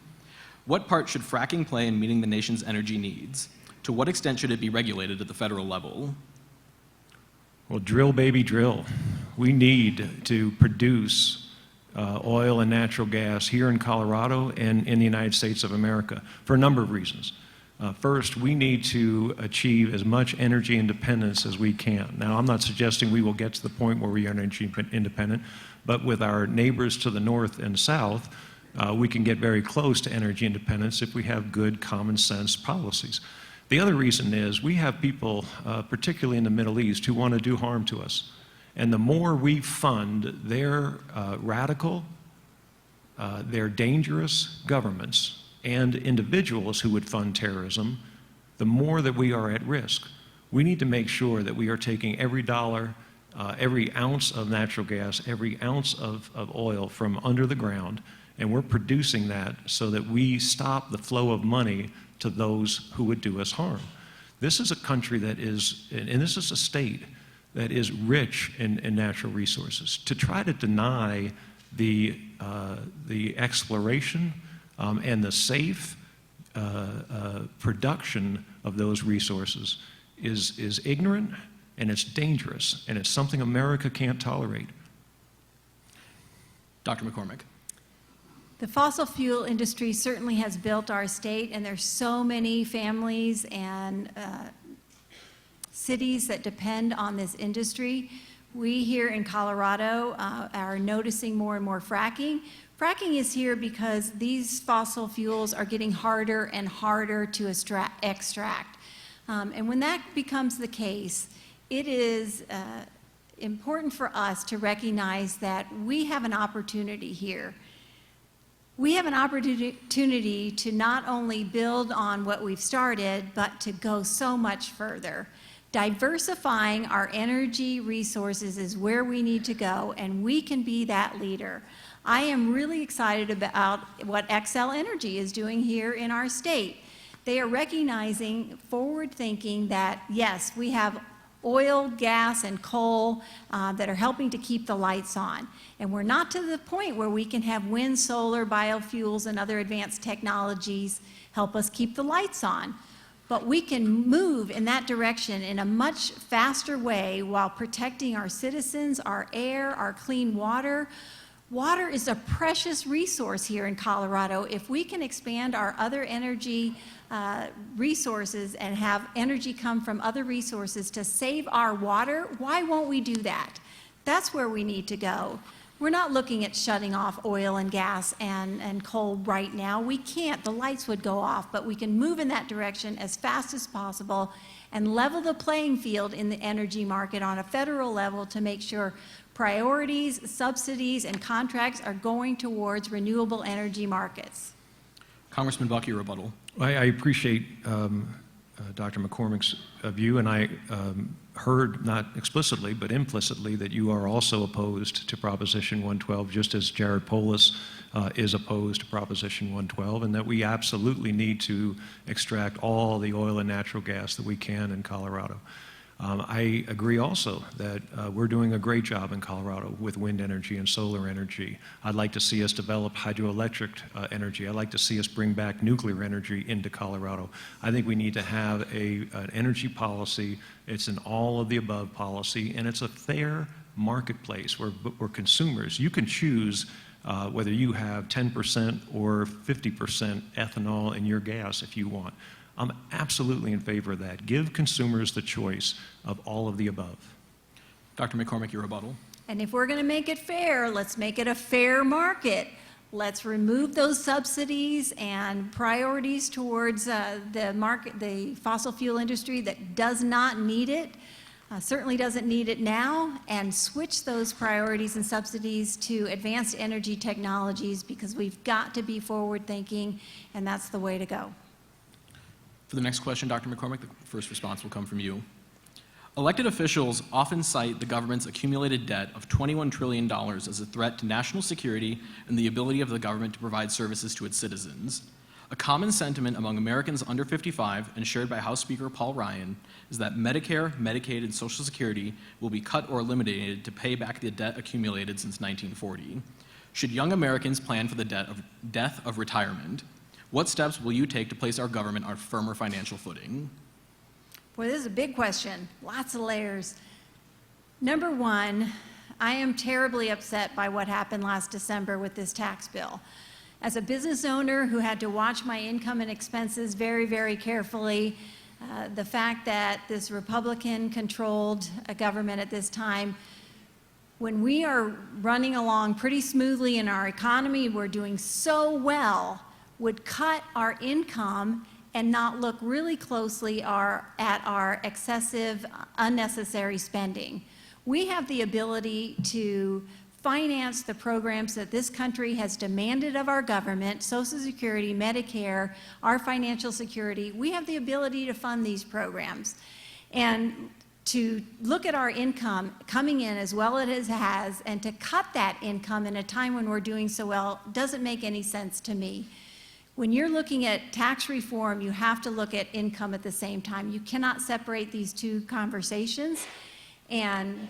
What part should fracking play in meeting the nation's energy needs? To what extent should it be regulated at the federal level? Well, drill, baby, drill. We need to produce oil and natural gas here in Colorado and in the United States of America for a number of reasons. First, we need to achieve as much energy independence as we can. Now, I'm not suggesting we will get to the point where we are energy independent, but with our neighbors to the north and south, we can get very close to energy independence if we have good common sense policies. The other reason is we have people, particularly in the Middle East, who want to do harm to us. And the more we fund their radical, their dangerous governments and individuals who would fund terrorism, the more that we are at risk. We need to make sure that we are taking every dollar, every ounce of natural gas, every ounce of oil from under the ground, and we're producing that so that we stop the flow of money to those who would do us harm. This is a country that is, and this is a state that is rich in natural resources. To try to deny the exploration and the safe production of those resources is ignorant, and it's dangerous, and it's something America can't tolerate. Dr. McCormick. The fossil fuel industry certainly has built our state, and there's so many families and cities that depend on this industry. We here in Colorado are noticing more and more fracking. Fracking is here because these fossil fuels are getting harder and harder to extract. And when that becomes the case, it is important for us to recognize that we have an opportunity here. We have an opportunity to not only build on what we've started, but to go so much further. Diversifying our energy resources is where we need to go, and we can be that leader. I am really excited about what Xcel Energy is doing here in our state. They are recognizing, forward-thinking that, yes, we have oil, gas, and coal that are helping to keep the lights on. And we're not to the point where we can have wind, solar, biofuels, and other advanced technologies help us keep the lights on. But we can move in that direction in a much faster way while protecting our citizens, our air, our clean water. Water is a precious resource here in Colorado. If we can expand our other energy resources and have energy come from other resources to save our water, why won't we do that? That's where we need to go. We're not looking at shutting off oil and gas and coal right now. We can't. The lights would go off, but we can move in that direction as fast as possible and level the playing field in the energy market on a federal level to make sure priorities, subsidies, and contracts are going towards renewable energy markets. Congressman Buck, your rebuttal. I appreciate Dr. McCormick's view, and I heard, not explicitly, but implicitly, that you are also opposed to Proposition 112, just as Jared Polis is opposed to Proposition 112, and that we absolutely need to extract all the oil and natural gas that we can in Colorado. I agree also that we're doing a great job in Colorado with wind energy and solar energy. I'd like to see us develop hydroelectric energy. I'd like to see us bring back nuclear energy into Colorado. I think we need to have an energy policy. It's an all of the above policy, and it's a fair marketplace where consumers, you can choose whether you have 10% or 50% ethanol in your gas if you want. I'm absolutely in favor of that. Give consumers the choice of all of the above. Dr. McCormick, your rebuttal. And if we're going to make it fair, let's make it a fair market. Let's remove those subsidies and priorities towards the fossil fuel industry that does not need it, certainly doesn't need it now, and switch those priorities and subsidies to advanced energy technologies, because we've got to be forward-thinking, and that's the way to go. For the next question, Dr. McCormick, the first response will come from you. Elected officials often cite the government's accumulated debt of $21 trillion as a threat to national security and the ability of the government to provide services to its citizens. A common sentiment among Americans under 55 and shared by House Speaker Paul Ryan is that Medicare, Medicaid, and Social Security will be cut or eliminated to pay back the debt accumulated since 1940. Should young Americans plan for the death of retirement? What steps will you take to place our government on firmer financial footing? Boy, this is a big question. Lots of layers. Number one, I am terribly upset by what happened last December with this tax bill. As a business owner who had to watch my income and expenses very, very carefully, the fact that this Republican-controlled government at this time, when we are running along pretty smoothly in our economy, we're doing so well, would cut our income and not look really closely at our excessive, unnecessary spending. We have the ability to finance the programs that this country has demanded of our government, Social Security, Medicare, our financial security. We have the ability to fund these programs. And to look at our income coming in as well as it has, and to cut that income in a time when we're doing so well, doesn't make any sense to me. When you're looking at tax reform, you have to look at income at the same time. You cannot separate these two conversations. And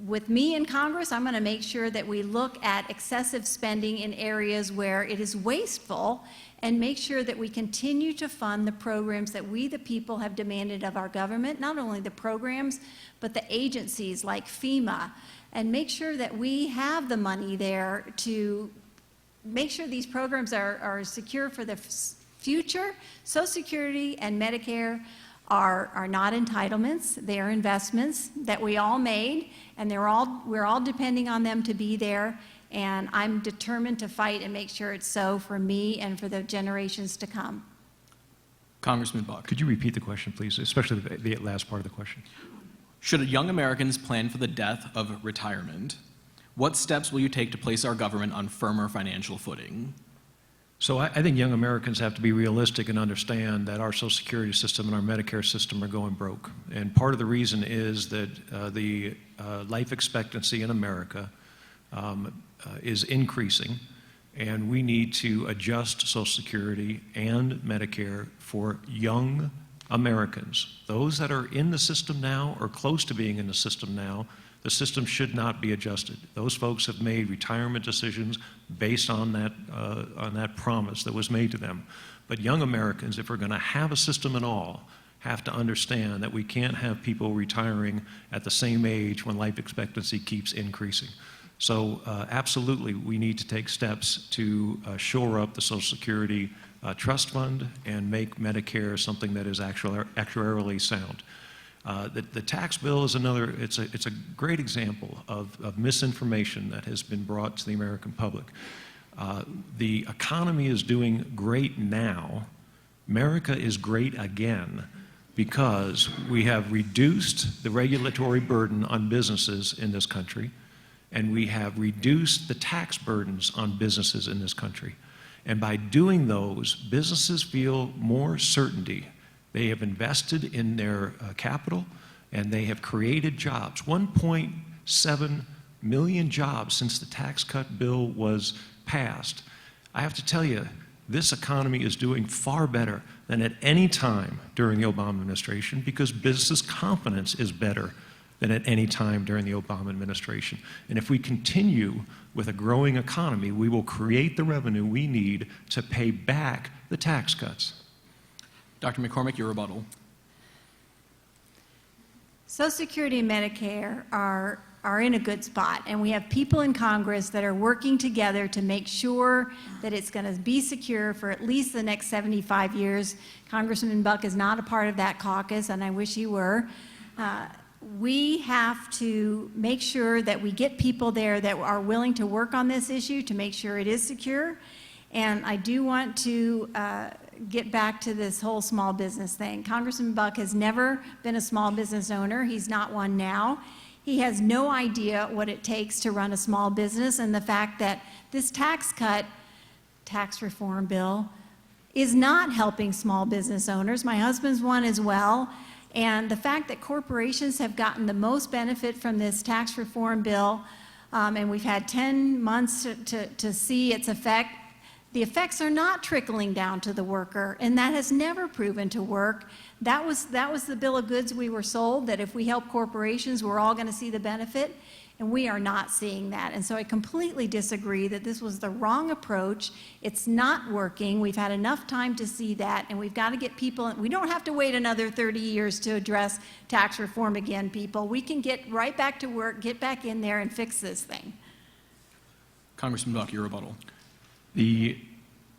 with me in Congress, I'm going to make sure that we look at excessive spending in areas where it is wasteful, and make sure that we continue to fund the programs that we, the people, have demanded of our government, not only the programs, but the agencies like FEMA, and make sure that we have the money there to make sure these programs are secure for the future. Social Security and Medicare are not entitlements. They are investments that we all made, and we're all depending on them to be there. And I'm determined to fight and make sure it's so for me and for the generations to come. Congressman Buck. Could you repeat the question, please, especially the last part of the question? Should young Americans plan for the death of retirement? What steps will you take to place our government on firmer financial footing? So I think young Americans have to be realistic and understand that our Social Security system and our Medicare system are going broke. And part of the reason is that the life expectancy in America is increasing, and we need to adjust Social Security and Medicare for young Americans. Those that are in the system now or close to being in the system now, the system should not be adjusted. Those folks have made retirement decisions based on that promise that was made to them. But young Americans, if we're going to have a system at all, have to understand that we can't have people retiring at the same age when life expectancy keeps increasing. So absolutely, we need to take steps to shore up the Social Security trust fund and make Medicare something that is actuarially sound. The tax bill is another, it's a great example of misinformation that has been brought to the American public. The economy is doing great now. America is great again because we have reduced the regulatory burden on businesses in this country, and we have reduced the tax burdens on businesses in this country. And by doing those, businesses feel more certainty They have invested in their capital, and they have created jobs. 1.7 million jobs since the tax cut bill was passed. I have to tell you, this economy is doing far better than at any time during the Obama administration because business confidence is better than at any time during the Obama administration. And if we continue with a growing economy, we will create the revenue we need to pay back the tax cuts. Dr. McCormick, your rebuttal. Social Security and Medicare are in a good spot, and we have people in Congress that are working together to make sure that it's going to be secure for at least the next 75 years. Congressman Buck is not a part of that caucus, and I wish he were. We have to make sure that we get people there that are willing to work on this issue to make sure it is secure. And I do want to get back to this whole small business thing. Congressman Buck has never been a small business owner. He's not one now. He has no idea what it takes to run a small business, and the fact that this tax reform bill, is not helping small business owners. My husband's one as well. And the fact that corporations have gotten the most benefit from this tax reform bill, and we've had 10 months to see its effect, the effects are not trickling down to the worker, and that has never proven to work. That was the bill of goods we were sold, that if we help corporations, we're all going to see the benefit, and we are not seeing that. And so I completely disagree that this was the wrong approach. It's not working. We've had enough time to see that, and we've got to get people, we don't have to wait another 30 years to address tax reform again, people. We can get right back to work, get back in there, and fix this thing. Congressman Buck, your rebuttal.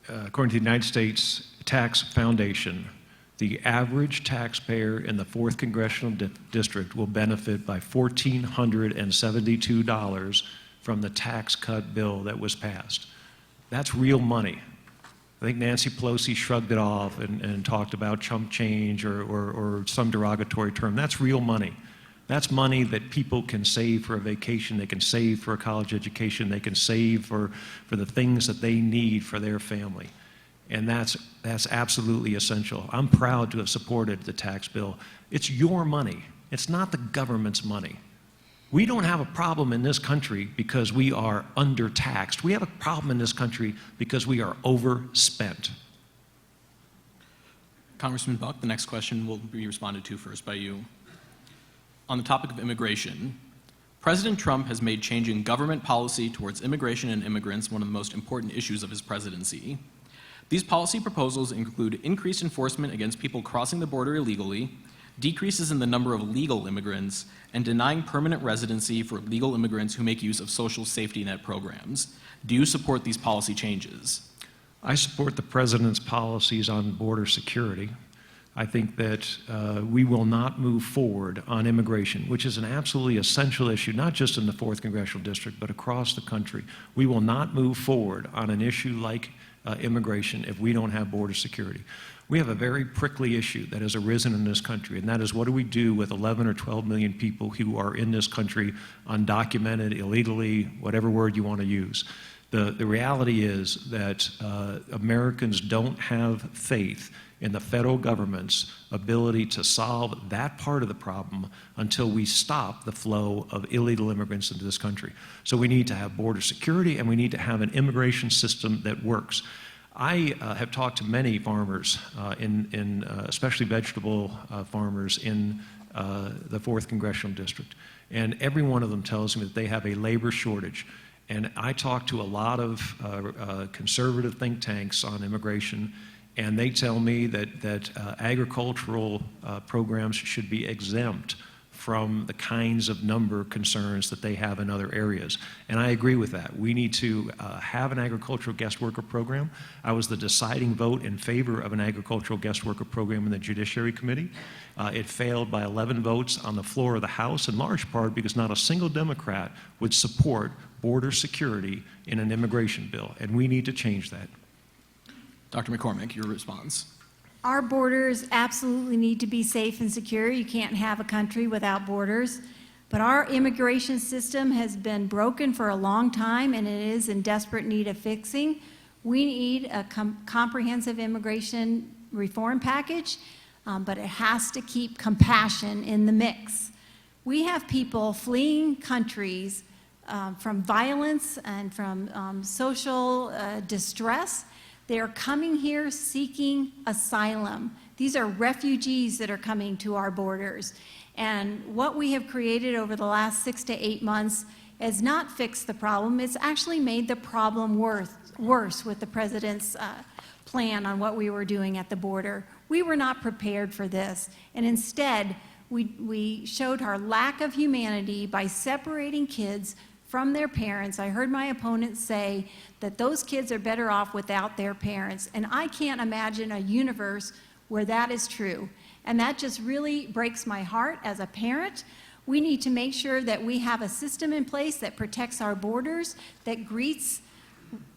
According to the United States Tax Foundation, the average taxpayer in the 4th Congressional District will benefit by $1,472 from the tax cut bill that was passed. That's real money. I think Nancy Pelosi shrugged it off and talked about chump change or some derogatory term. That's real money. That's money that people can save for a vacation, they can save for a college education, they can save for the things that they need for their family. And that's absolutely essential. I'm proud to have supported the tax bill. It's your money. It's not the government's money. We don't have a problem in this country because we are undertaxed. We have a problem in this country because we are overspent. Congressman Buck, the next question will be responded to first by you. On the topic of immigration, President Trump has made changing government policy towards immigration and immigrants one of the most important issues of his presidency. These policy proposals include increased enforcement against people crossing the border illegally, decreases in the number of legal immigrants, and denying permanent residency for legal immigrants who make use of social safety net programs. Do you support these policy changes? I support the president's policies on border security. I think that we will not move forward on immigration, which is an absolutely essential issue, not just in the 4th Congressional District, but across the country. We will not move forward on an issue like immigration if we don't have border security. We have a very prickly issue that has arisen in this country, and that is what do we do with 11 or 12 million people who are in this country undocumented, illegally, whatever word you want to use. The reality is that Americans don't have faith in the federal government's ability to solve that part of the problem until we stop the flow of illegal immigrants into this country. So we need to have border security, and we need to have an immigration system that works. I have talked to many farmers, especially vegetable farmers in the 4th Congressional District, and every one of them tells me that they have a labor shortage. And I talk to a lot of conservative think tanks on immigration, and they tell me that agricultural programs should be exempt from the kinds of number concerns that they have in other areas. And I agree with that. We need to have an agricultural guest worker program. I was the deciding vote in favor of an agricultural guest worker program in the Judiciary Committee. It failed by 11 votes on the floor of the House, in large part because not a single Democrat would support border security in an immigration bill, and we need to change that. Dr. McCormick, your response. Our borders absolutely need to be safe and secure. You can't have a country without borders. But our immigration system has been broken for a long time, and it is in desperate need of fixing. We need a comprehensive immigration reform package. but it has to keep compassion in the mix. We have people fleeing countries from violence and from social distress. They are coming here seeking asylum. These are refugees that are coming to our borders. And what we have created over the last 6 to 8 months has not fixed the problem. It's actually made the problem worse with the president's plan on what we were doing at the border. We were not prepared for this. And instead, we showed our lack of humanity by separating kids from their parents. I heard my opponent say that those kids are better off without their parents. And I can't imagine a universe where that is true. And that just really breaks my heart as a parent. We need to make sure that we have a system in place that protects our borders, that greets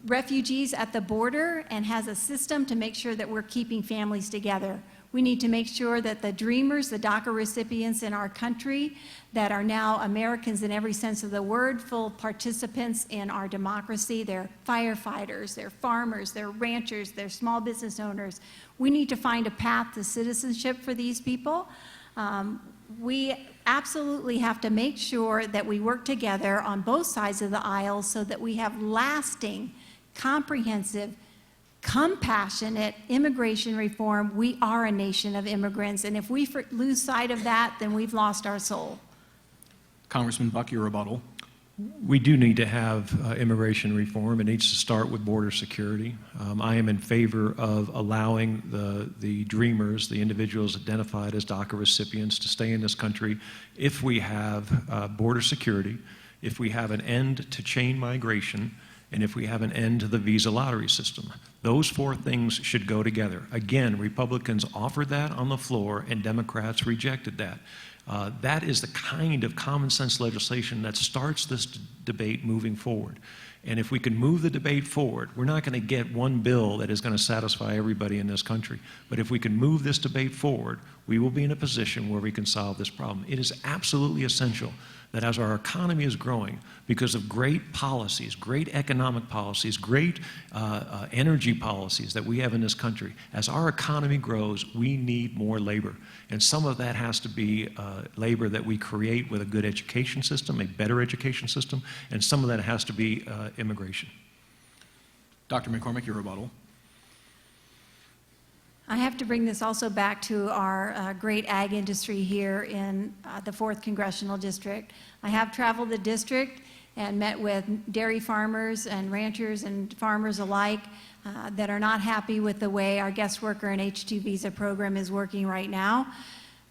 refugees at the border, and has a system to make sure that we're keeping families together. We need to make sure that the dreamers, the DACA recipients in our country that are now Americans in every sense of the word, full participants in our democracy, they're firefighters, they're farmers, they're ranchers, they're small business owners. We need to find a path to citizenship for these people. We absolutely have to make sure that we work together on both sides of the aisle so that we have lasting, comprehensive, compassionate immigration reform. We are a nation of immigrants, and if we lose sight of that, then we've lost our soul. Congressman Buck, your rebuttal. We do need to have immigration reform. It needs to start with border security. I am in favor of allowing the dreamers, the individuals identified as DACA recipients, to stay in this country if we have border security, if we have an end to chain migration, and if we have an end to the visa lottery system. Those four things should go together. Again, Republicans offered that on the floor, and Democrats rejected that. That is the kind of common sense legislation that starts this debate moving forward. And if we can move the debate forward, we're not going to get one bill that is going to satisfy everybody in this country. But if we can move this debate forward, we will be in a position where we can solve this problem. It is absolutely essential that as our economy is growing, because of great policies, great economic policies, great energy policies that we have in this country, as our economy grows, we need more labor. And some of that has to be labor that we create with a good education system, a better education system, and some of that has to be immigration. Dr. McCormick, your rebuttal. I have to bring this also back to our great ag industry here in the 4th Congressional District. I have traveled the district and met with dairy farmers and ranchers and farmers alike that are not happy with the way our guest worker and H-2 visa program is working right now.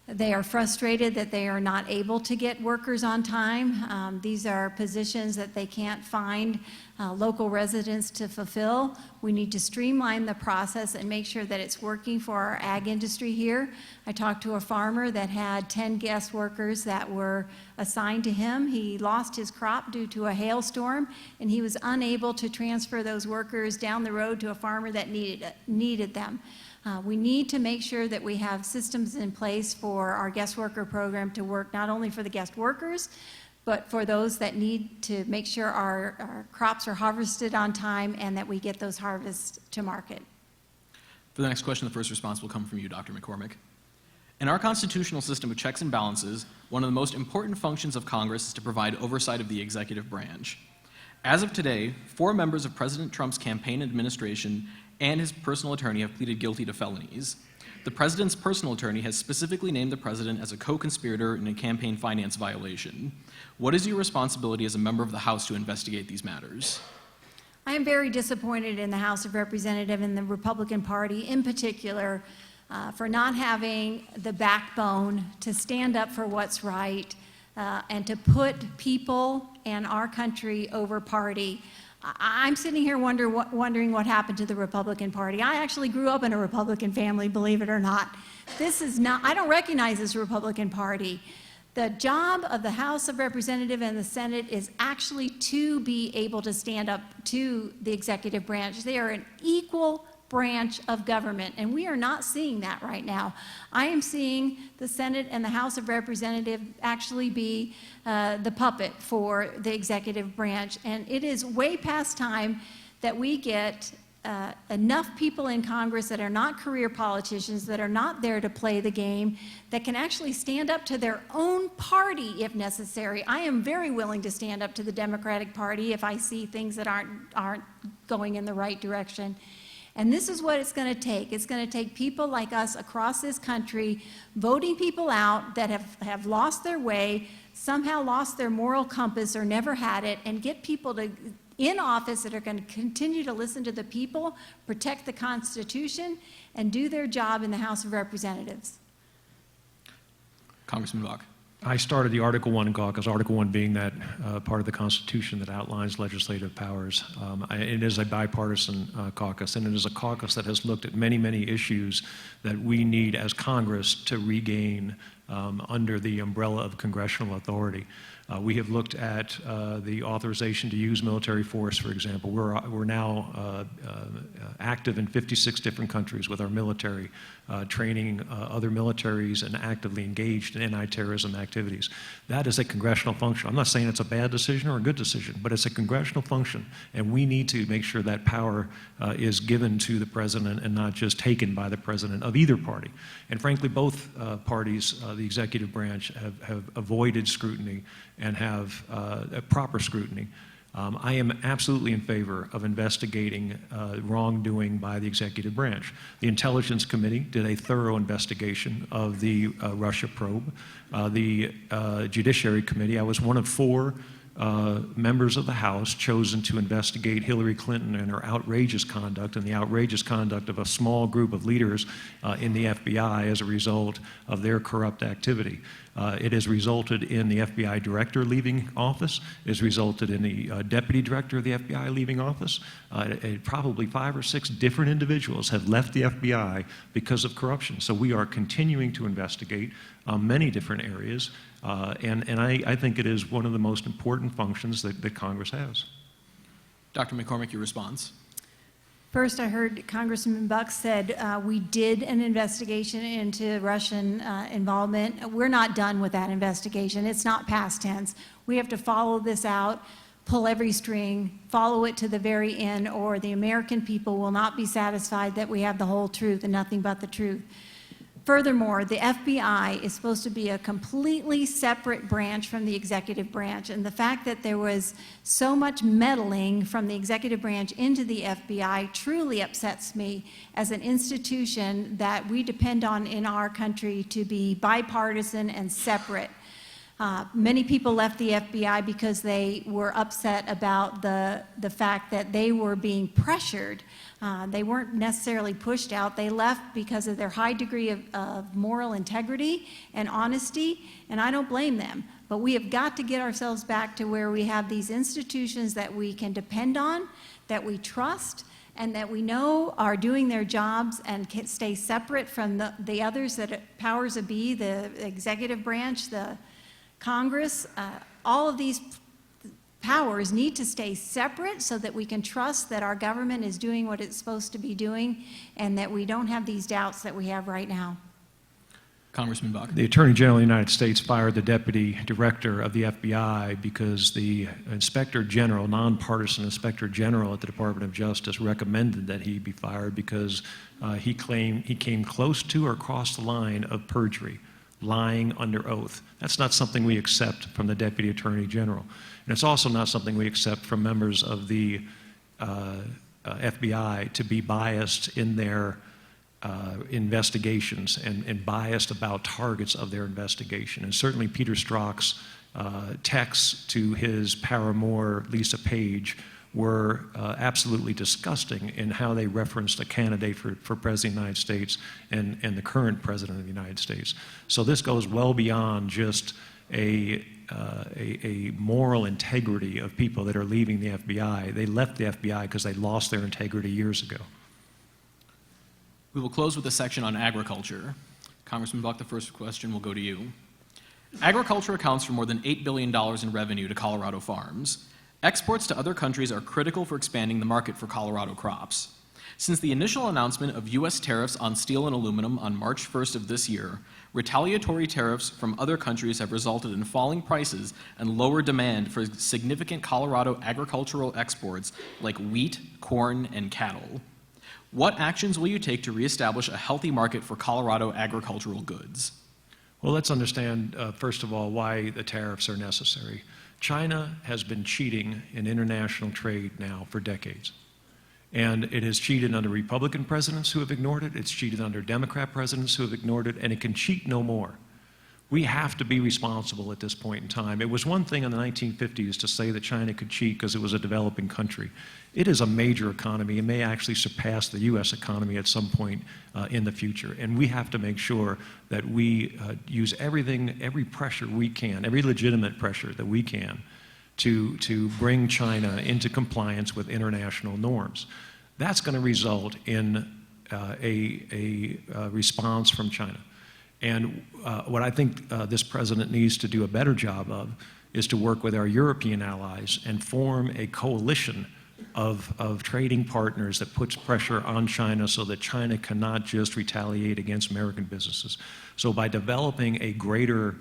They are frustrated that they are not able to get workers on time. These are positions that they can't find local residents to fulfill. We need to streamline the process and make sure that it's working for our ag industry here. I talked to a farmer that had 10 guest workers that were assigned to him. He lost his crop due to a hailstorm, and he was unable to transfer those workers down the road to a farmer that needed them. We need to make sure that we have systems in place for our guest worker program to work not only for the guest workers, but for those that need to make sure our crops are harvested on time and that we get those harvests to market. For the next question, the first response will come from you, Dr. McCormick. In our constitutional system of checks and balances, one of the most important functions of Congress is to provide oversight of the executive branch. As of today, 4 members of President Trump's campaign administration and his personal attorney have pleaded guilty to felonies. The president's personal attorney has specifically named the president as a co-conspirator in a campaign finance violation. What is your responsibility as a member of the House to investigate these matters? I am very disappointed in the House of Representatives and the Republican Party in particular for not having the backbone to stand up for what's right and to put people and our country over party. I'm sitting here wondering what happened to the Republican Party. I actually grew up in a Republican family, believe it or not. This is not, I don't recognize this Republican Party. The job of the House of Representatives and the Senate is actually to be able to stand up to the executive branch. They are an equal branch of government, and we are not seeing that right now. I am seeing the Senate and the House of Representatives actually be the puppet for the executive branch, and it is way past time that we get enough people in Congress that are not career politicians, that are not there to play the game, that can actually stand up to their own party if necessary. I am very willing to stand up to the Democratic Party if I see things that aren't going in the right direction. And this is what it's going to take. It's going to take people like us across this country voting people out that have lost their way, somehow lost their moral compass or never had it, and get people in office that are going to continue to listen to the people, protect the Constitution, and do their job in the House of Representatives. Congressman Bach. I started the Article 1 caucus, Article 1 being that part of the Constitution that outlines legislative powers. It is a bipartisan caucus, and it is a caucus that has looked at many, many issues that we need as Congress to regain under the umbrella of congressional authority. We have looked at the authorization to use military force, for example. We're now active in 56 different countries with our military, training other militaries and actively engaged in anti-terrorism activities. That is a congressional function. I'm not saying it's a bad decision or a good decision, but it's a congressional function, and we need to make sure that power is given to the president and not just taken by the president of either party. And frankly, both parties, the executive branch, have avoided scrutiny and have proper scrutiny. I am absolutely in favor of investigating wrongdoing by the executive branch. The Intelligence Committee did a thorough investigation of the Russia probe. The Judiciary Committee, I was one of 4 members of the House chosen to investigate Hillary Clinton and her outrageous conduct and the outrageous conduct of a small group of leaders in the FBI as a result of their corrupt activity. It has resulted in the FBI director leaving office. It has resulted in the deputy director of the FBI leaving office. Probably 5 or 6 different individuals have left the FBI because of corruption. So we are continuing to investigate many different areas. And I think it is one of the most important functions that Congress has. Dr. McCormick, your response. First, I heard Congressman Buck said we did an investigation into Russian involvement. We're not done with that investigation. It's not past tense. We have to follow this out, pull every string, follow it to the very end, or the American people will not be satisfied that we have the whole truth and nothing but the truth. Furthermore, the FBI is supposed to be a completely separate branch from the executive branch, and the fact that there was so much meddling from the executive branch into the FBI truly upsets me as an institution that we depend on in our country to be bipartisan and separate. Many people left the FBI because they were upset about the fact that they were being pressured. They weren't necessarily pushed out. They left because of their high degree of moral integrity and honesty, and I don't blame them. But we have got to get ourselves back to where we have these institutions that we can depend on, that we trust, and that we know are doing their jobs and can stay separate from the others, that powers that be, the executive branch, the Congress. All of these powers need to stay separate so that we can trust that our government is doing what it's supposed to be doing and that we don't have these doubts that we have right now. Congressman Buck. The Attorney General of the United States fired the Deputy Director of the FBI because the Inspector General, nonpartisan Inspector General at the Department of Justice, recommended that he be fired because he claimed he came close to or crossed the line of perjury, lying under oath. That's not something we accept from the Deputy Attorney General. And it's also not something we accept from members of the FBI to be biased in their investigations and biased about targets of their investigation. And certainly Peter Strzok's texts to his paramour, Lisa Page, were absolutely disgusting in how they referenced a candidate for President of the United States and the current President of the United States. So this goes well beyond just a moral integrity of people that are leaving the FBI. They left the FBI because they lost their integrity years ago. We will close with a section on agriculture. Congressman Buck, the first question will go to you. Agriculture accounts for more than $8 billion in revenue to Colorado farms. Exports to other countries are critical for expanding the market for Colorado crops. Since the initial announcement of U.S. tariffs on steel and aluminum on March 1st of this year, retaliatory tariffs from other countries have resulted in falling prices and lower demand for significant Colorado agricultural exports like wheat, corn, and cattle. What actions will you take to reestablish a healthy market for Colorado agricultural goods? Well, let's understand, first of all, why the tariffs are necessary. China has been cheating in international trade now for decades. And it has cheated under Republican presidents who have ignored it. It's cheated under Democrat presidents who have ignored it, and it can cheat no more. We have to be responsible at this point in time. It was one thing in the 1950s to say that China could cheat because it was a developing country. It is a major economy. It may actually surpass the U.S. economy at some point in the future. And we have to make sure that we use every pressure we can, every legitimate pressure that we can to bring China into compliance with international norms. That's going to result in a response from China. And what I think this president needs to do a better job of is to work with our European allies and form a coalition of trading partners that puts pressure on China so that China cannot just retaliate against American businesses. So by developing a greater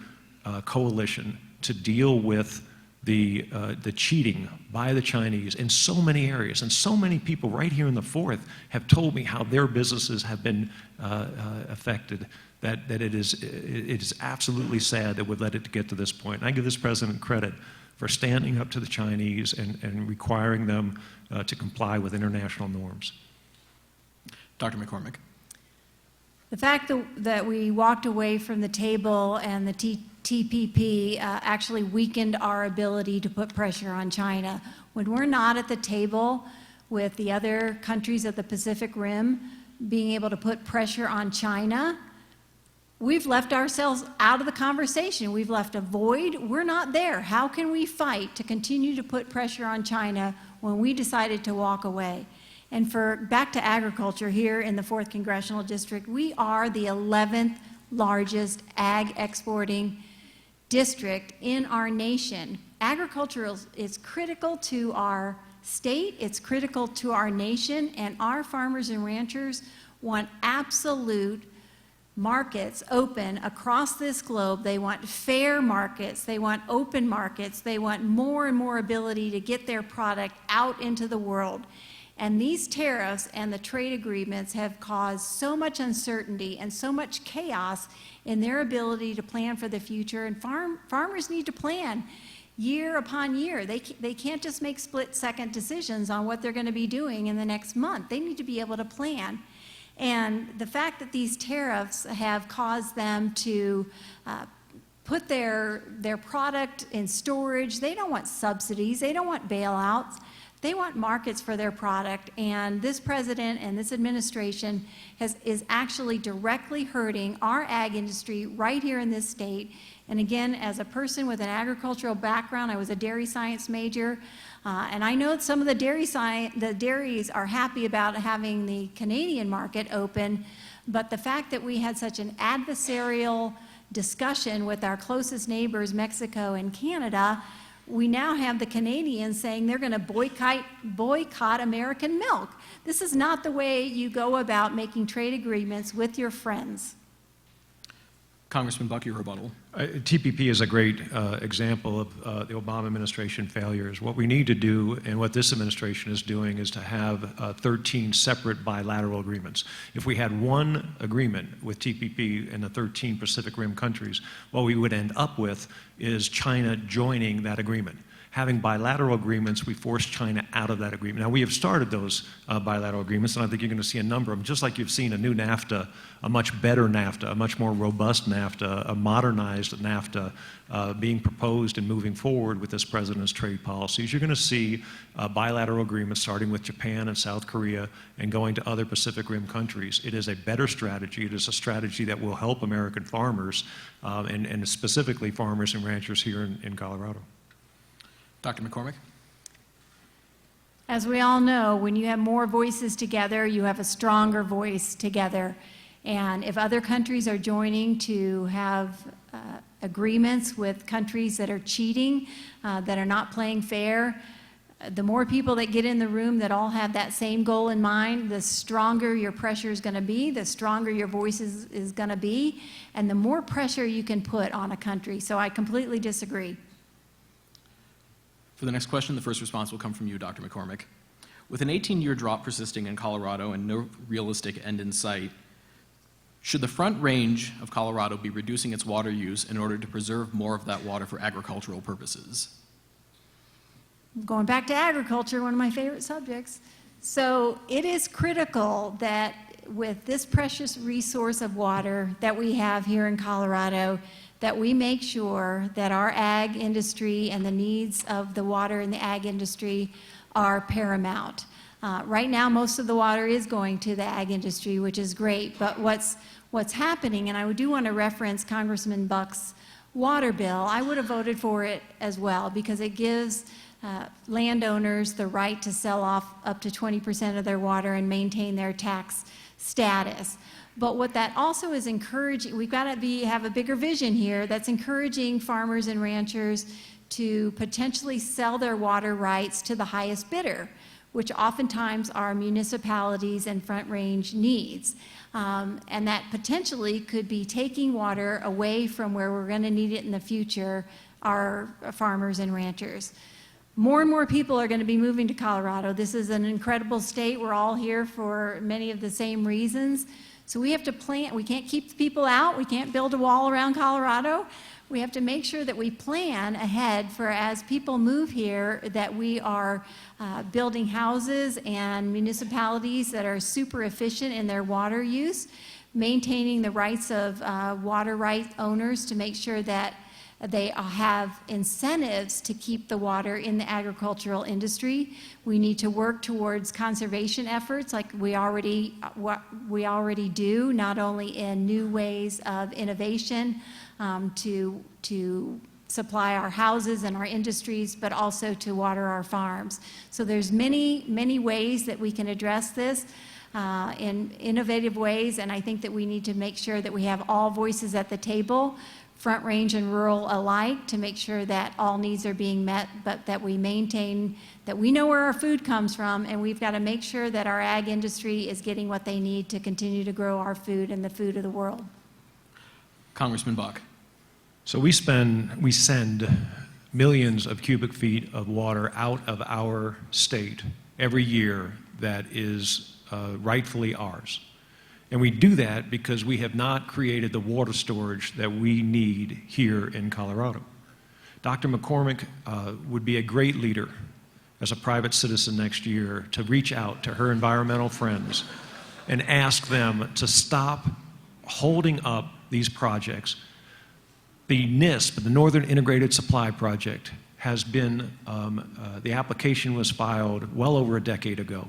coalition to deal with the cheating by the Chinese in so many areas, and so many people right here in the 4th have told me how their businesses have been affected, that it is absolutely sad that we've let it get to this point. And I give this president credit for standing up to the Chinese and requiring them to comply with international norms. Dr. McCormick. The fact that we walked away from the table and the TPP actually weakened our ability to put pressure on China. When we're not at the table with the other countries of the Pacific Rim being able to put pressure on China, we've left ourselves out of the conversation. We've left a void. We're not there. How can we fight to continue to put pressure on China when we decided to walk away? And back to agriculture here in the 4th Congressional District, we are the 11th largest ag exporting district in our nation. Agriculture is critical to our state, it's critical to our nation, and our farmers and ranchers want absolute markets open across this globe. They want fair markets, they want open markets, they want more and more ability to get their product out into the world. And these tariffs and the trade agreements have caused so much uncertainty and so much chaos in their ability to plan for the future. And farmers need to plan year upon year. They can't just make split-second decisions on what they're going to be doing in the next month. They need to be able to plan. And the fact that these tariffs have caused them to put their product in storage, they don't want subsidies, they don't want bailouts. They want markets for their product, and this president and this administration is actually directly hurting our ag industry right here in this state. And again, as a person with an agricultural background, I was a dairy science major, and I know that some of the dairies are happy about having the Canadian market open, but the fact that we had such an adversarial discussion with our closest neighbors, Mexico and Canada, we now have the Canadians saying they're going to boycott American milk. This is not the way you go about making trade agreements with your friends. Congressman Buck, your rebuttal. TPP is a great example of the Obama administration failures. What we need to do, and what this administration is doing, is to have 13 separate bilateral agreements. If we had one agreement with TPP and the 13 Pacific Rim countries, what we would end up with is China joining that agreement. Having bilateral agreements, we force China out of that agreement. Now, we have started those bilateral agreements, and I think you're going to see a number of them, just like you've seen a new NAFTA, a much better NAFTA, a much more robust NAFTA, a modernized NAFTA being proposed and moving forward with this president's trade policies. You're going to see bilateral agreements starting with Japan and South Korea and going to other Pacific Rim countries. It is a better strategy. It is a strategy that will help American farmers, and specifically farmers and ranchers here in Colorado. Dr. McCormick. As we all know, when you have more voices together, you have a stronger voice together. And if other countries are joining to have agreements with countries that are cheating, that are not playing fair, the more people that get in the room that all have that same goal in mind, the stronger your pressure is going to be, the stronger your voice is going to be, and the more pressure you can put on a country. So I completely disagree. For the next question, the first response will come from you, Dr. McCormick. With an 18-year drought persisting in Colorado and no realistic end in sight, should the Front Range of Colorado be reducing its water use in order to preserve more of that water for agricultural purposes? Going back to agriculture, one of my favorite subjects. So it is critical that with this precious resource of water that we have here in Colorado, that we make sure that our ag industry and the needs of the water in the ag industry are paramount. Right now, most of the water is going to the ag industry, which is great, but what's happening, and I do want to reference Congressman Buck's water bill, I would have voted for it as well, because it gives landowners the right to sell off up to 20% of their water and maintain their tax status. But what that also is encouraging, we've got to have a bigger vision here that's encouraging farmers and ranchers to potentially sell their water rights to the highest bidder, which oftentimes are municipalities and Front Range needs. And that potentially could be taking water away from where we're going to need it in the future, our farmers and ranchers. More and more people are going to be moving to Colorado. This is an incredible state. We're all here for many of the same reasons. So we have to plan. We can't keep the people out. We can't build a wall around Colorado. We have to make sure that we plan ahead for, as people move here, that we are building houses and municipalities that are super efficient in their water use, maintaining the rights of water right owners to make sure that they have incentives to keep the water in the agricultural industry. We need to work towards conservation efforts like we already do, not only in new ways of innovation to supply our houses and our industries, but also to water our farms. So there's many, many ways that we can address this in innovative ways, and I think that we need to make sure that we have all voices at the table, Front Range and rural alike, to make sure that all needs are being met, but that we maintain, that we know where our food comes from, and we've got to make sure that our ag industry is getting what they need to continue to grow our food and the food of the world. Congressman Buck. So we send millions of cubic feet of water out of our state every year that is rightfully ours. And we do that because we have not created the water storage that we need here in Colorado. Dr. McCormick would be a great leader as a private citizen next year to reach out to her environmental friends and ask them to stop holding up these projects. The NISP, the Northern Integrated Supply Project, has been, the application was filed well over a decade ago.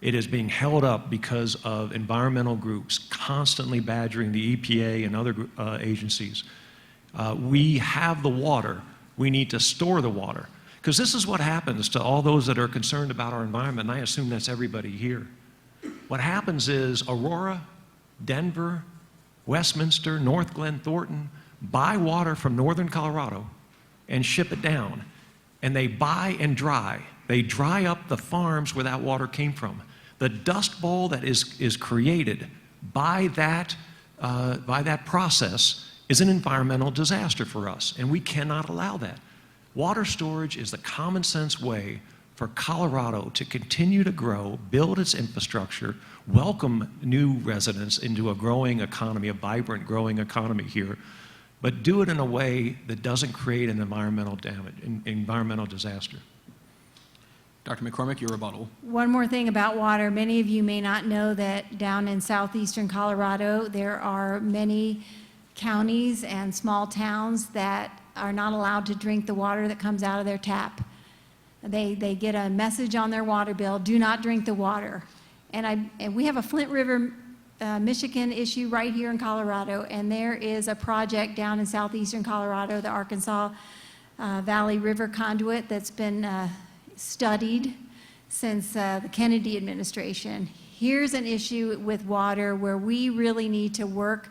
It is being held up because of environmental groups constantly badgering the EPA and other agencies. We have the water. We need to store the water. Because this is what happens to all those that are concerned about our environment, and I assume that's everybody here. What happens is Aurora, Denver, Westminster, North Glen, Thornton buy water from northern Colorado and ship it down. And they buy and dry. They dry up the farms where that water came from. The dust bowl that is created by that process is an environmental disaster for us, and we cannot allow that. Water storage is the common sense way for Colorado to continue to grow, build its infrastructure, welcome new residents into a growing economy, a vibrant growing economy here, but do it in a way that doesn't create an environmental disaster. Dr. McCormick, your rebuttal. One more thing about water. Many of you may not know that down in southeastern Colorado, there are many counties and small towns that are not allowed to drink the water that comes out of their tap. They get a message on their water bill, do not drink the water. And we have a Flint River, Michigan issue right here in Colorado, and there is a project down in southeastern Colorado, the Arkansas Valley River Conduit, that's been studied since the Kennedy administration. Here's an issue with water where we really need to work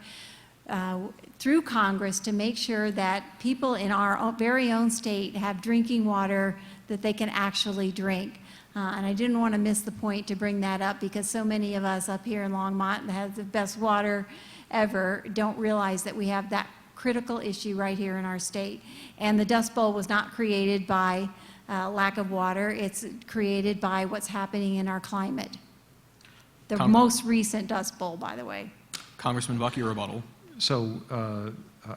through Congress to make sure that people in our very own state have drinking water that they can actually drink. And I didn't want to miss the point to bring that up, because so many of us up here in Longmont that have the best water ever don't realize that we have that critical issue right here in our state. And the Dust Bowl was not created by lack of water. It's created by what's happening in our climate. The Com- most recent Dust Bowl, by the way. Congressman Buck, your rebuttal. So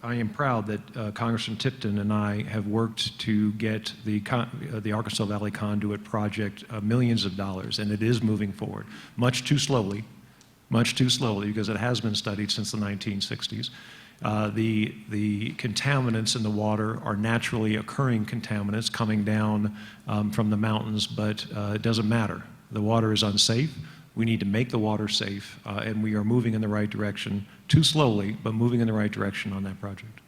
I am proud that Congressman Tipton and I have worked to get the Arkansas Valley Conduit project millions of dollars, and it is moving forward, much too slowly because it has been studied since the 1960s. The contaminants in the water are naturally occurring contaminants coming down from the mountains, but it doesn't matter. The water is unsafe. We need to make the water safe, and we are moving in the right direction, too slowly, but moving in the right direction on that project.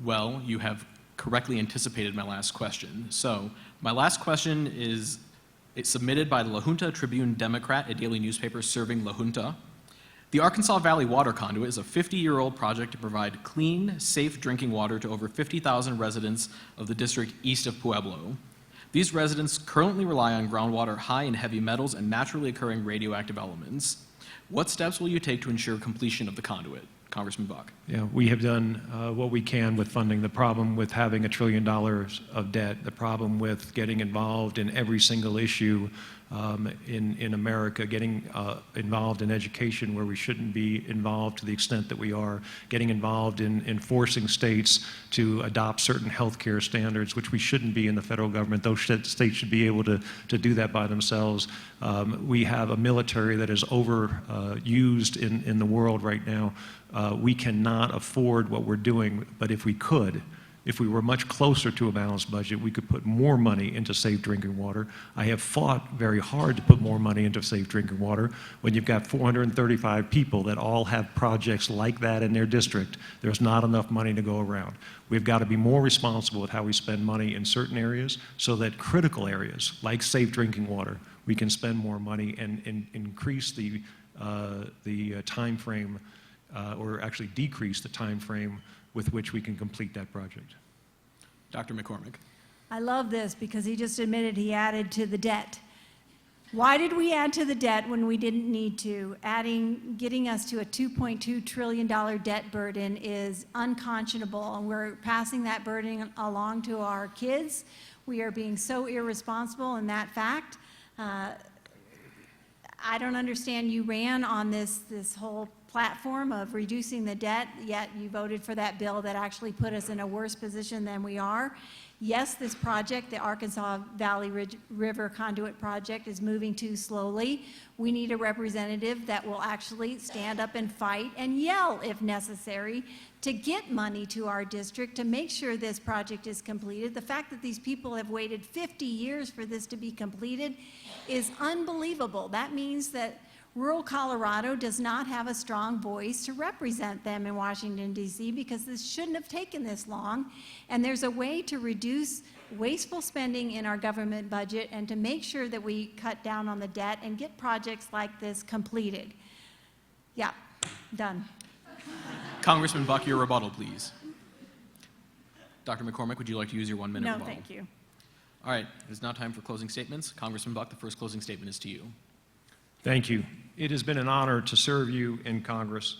Well, you have correctly anticipated my last question. So my last question is submitted by the La Junta Tribune Democrat, a daily newspaper serving La Junta. The Arkansas Valley Water Conduit is a 50-year-old project to provide clean, safe drinking water to over 50,000 residents of the district east of Pueblo. These residents currently rely on groundwater high in heavy metals and naturally occurring radioactive elements. What steps will you take to ensure completion of the conduit? Congressman Buck. Yeah, we have done what we can with funding. The problem with having $1 trillion of debt, the problem with getting involved in every single issue in America, getting involved in education where we shouldn't be involved to the extent that we are, getting involved in forcing states to adopt certain health care standards, which we shouldn't be in the federal government. Those states should be able to do that by themselves. We have a military that is overused in the world right now. We cannot afford what we're doing, but if we could, if we were much closer to a balanced budget, we could put more money into safe drinking water. I have fought very hard to put more money into safe drinking water. When you've got 435 people that all have projects like that in their district, there's not enough money to go around. We've got to be more responsible with how we spend money in certain areas so that critical areas, like safe drinking water, we can spend more money and increase the time frame, or actually decrease the time frame with which we can complete that project. Dr. McCormick. I love this because he just admitted he added to the debt. Why did we add to the debt when we didn't need to? Getting us to a $2.2 trillion debt burden is unconscionable, and we're passing that burden along to our kids. We are being so irresponsible in that fact. I don't understand, you ran on this whole platform of reducing the debt, yet you voted for that bill that actually put us in a worse position than we are. Yes, this project, the Arkansas Valley River Conduit Project, is moving too slowly. We need a representative that will actually stand up and fight and yell if necessary to get money to our district to make sure this project is completed. The fact that these people have waited 50 years for this to be completed is unbelievable. That means that rural Colorado does not have a strong voice to represent them in Washington, D.C., because this shouldn't have taken this long. And there's a way to reduce wasteful spending in our government budget and to make sure that we cut down on the debt and get projects like this completed. Yeah, done. Congressman Buck, your rebuttal, please. Dr. McCormick, would you like to use your 1 minute No, rebuttal? thank you. All right, it is now time for closing statements. Congressman Buck, the first closing statement is to you. Thank you. It has been an honor to serve you in Congress.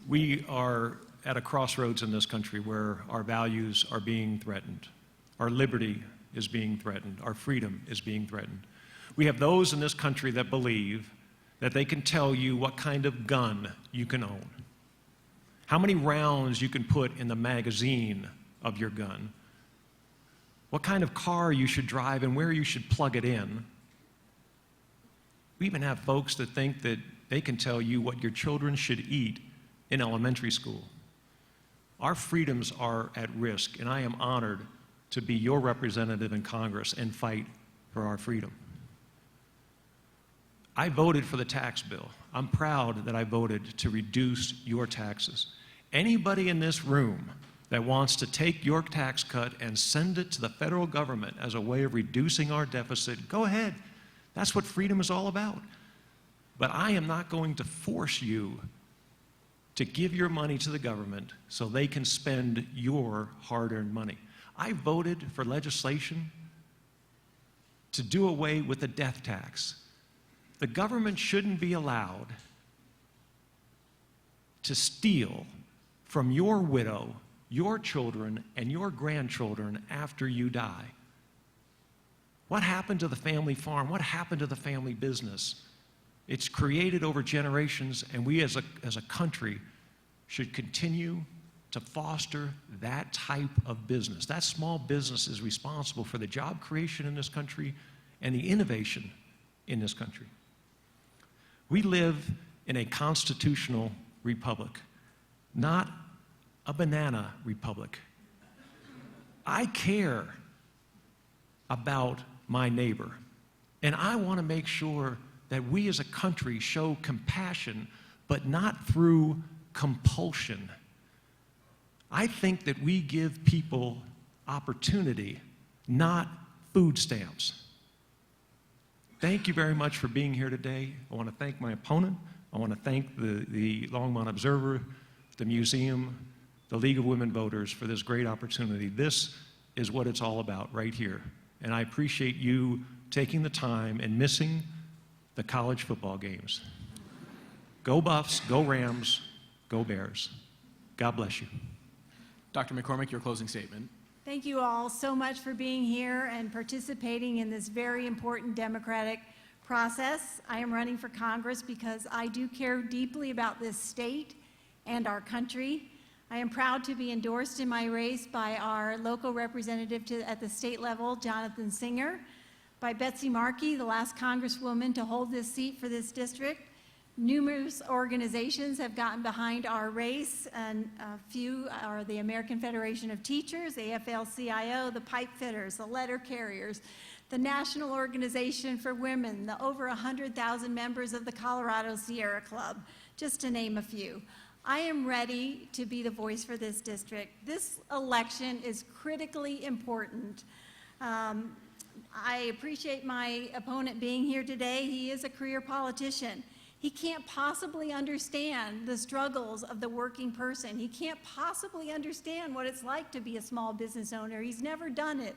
We are at a crossroads in this country where our values are being threatened. Our liberty is being threatened. Our freedom is being threatened. We have those in this country that believe that they can tell you what kind of gun you can own, how many rounds you can put in the magazine of your gun, what kind of car you should drive and where you should plug it in. We even have folks that think that they can tell you what your children should eat in elementary school. Our freedoms are at risk, and I am honored to be your representative in Congress and fight for our freedom. I voted for the tax bill. I'm proud that I voted to reduce your taxes. Anybody in this room that wants to take your tax cut and send it to the federal government as a way of reducing our deficit, go ahead. That's what freedom is all about. But I am not going to force you to give your money to the government so they can spend your hard-earned money. I voted for legislation to do away with the death tax. The government shouldn't be allowed to steal from your widow your children and your grandchildren after you die? What happened to the family farm? What happened to the family business? It's created over generations, and we as a country should continue to foster that type of business. That small business is responsible for the job creation in this country and the innovation in this country. We live in a constitutional republic, not a banana republic. I care about my neighbor, and I want to make sure that we as a country show compassion, but not through compulsion. I think that we give people opportunity, not food stamps. Thank you very much for being here today. I want to thank my opponent. I want to thank the Longmont Observer, the museum, the League of Women Voters for this great opportunity. This is what it's all about right here. And I appreciate you taking the time and missing the college football games. Go Buffs, go Rams, go Bears. God bless you. Dr. McCormick, your closing statement. Thank you all so much for being here and participating in this very important democratic process. I am running for Congress because I do care deeply about this state and our country. I am proud to be endorsed in my race by our local representative at the state level, Jonathan Singer, by Betsy Markey, the last Congresswoman to hold this seat for this district. Numerous organizations have gotten behind our race, and a few are the American Federation of Teachers, the AFL-CIO, the pipe fitters, the letter carriers, the National Organization for Women, the over 100,000 members of the Colorado Sierra Club, just to name a few. I am ready to be the voice for this district. This election is critically important. I appreciate my opponent being here today. He is a career politician. He can't possibly understand the struggles of the working person. He can't possibly understand what it's like to be a small business owner. He's never done it.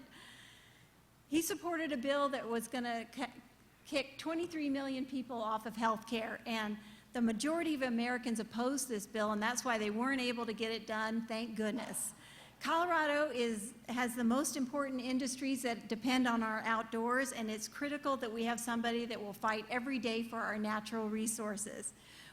He supported a bill that was going to kick 23 million people off of health care, and the majority of Americans opposed this bill, and that's why they weren't able to get it done, thank goodness. Colorado has the most important industries that depend on our outdoors, and it's critical that we have somebody that will fight every day for our natural resources.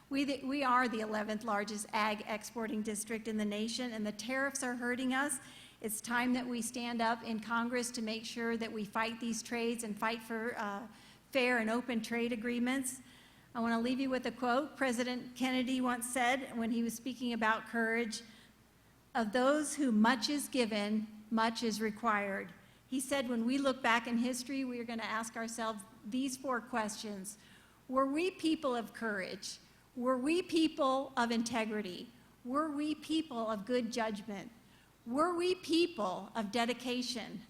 We are the 11th largest ag exporting district in the nation, and the tariffs are hurting us. It's time that we stand up in Congress to make sure that we fight these trades and fight for fair and open trade agreements. I want to leave you with a quote President Kennedy once said when he was speaking about courage: "Of those who much is given, much is required." He said when we look back in history, we are going to ask ourselves these 4 questions. Were we people of courage? Were we people of integrity? Were we people of good judgment? Were we people of dedication?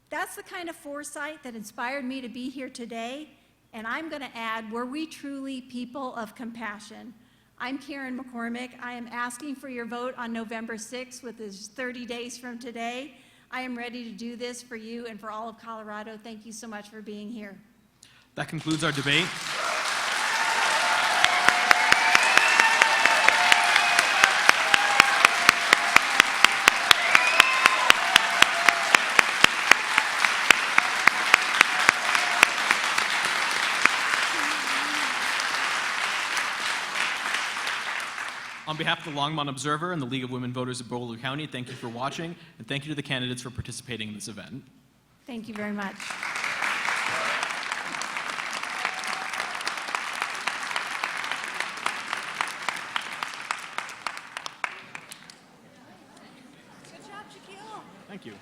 That's the kind of foresight that inspired me to be here today, and I'm going to add, were we truly people of compassion? I'm Karen McCormick. I am asking for your vote on November 6th, which is 30 days from today. I am ready to do this for you and for all of Colorado. Thank you so much for being here. That concludes our debate. On behalf of the Longmont Observer and the League of Women Voters of Boulder County, thank you for watching, and thank you to the candidates for participating in this event. Thank you very much. Good job, Shaquille. Thank you.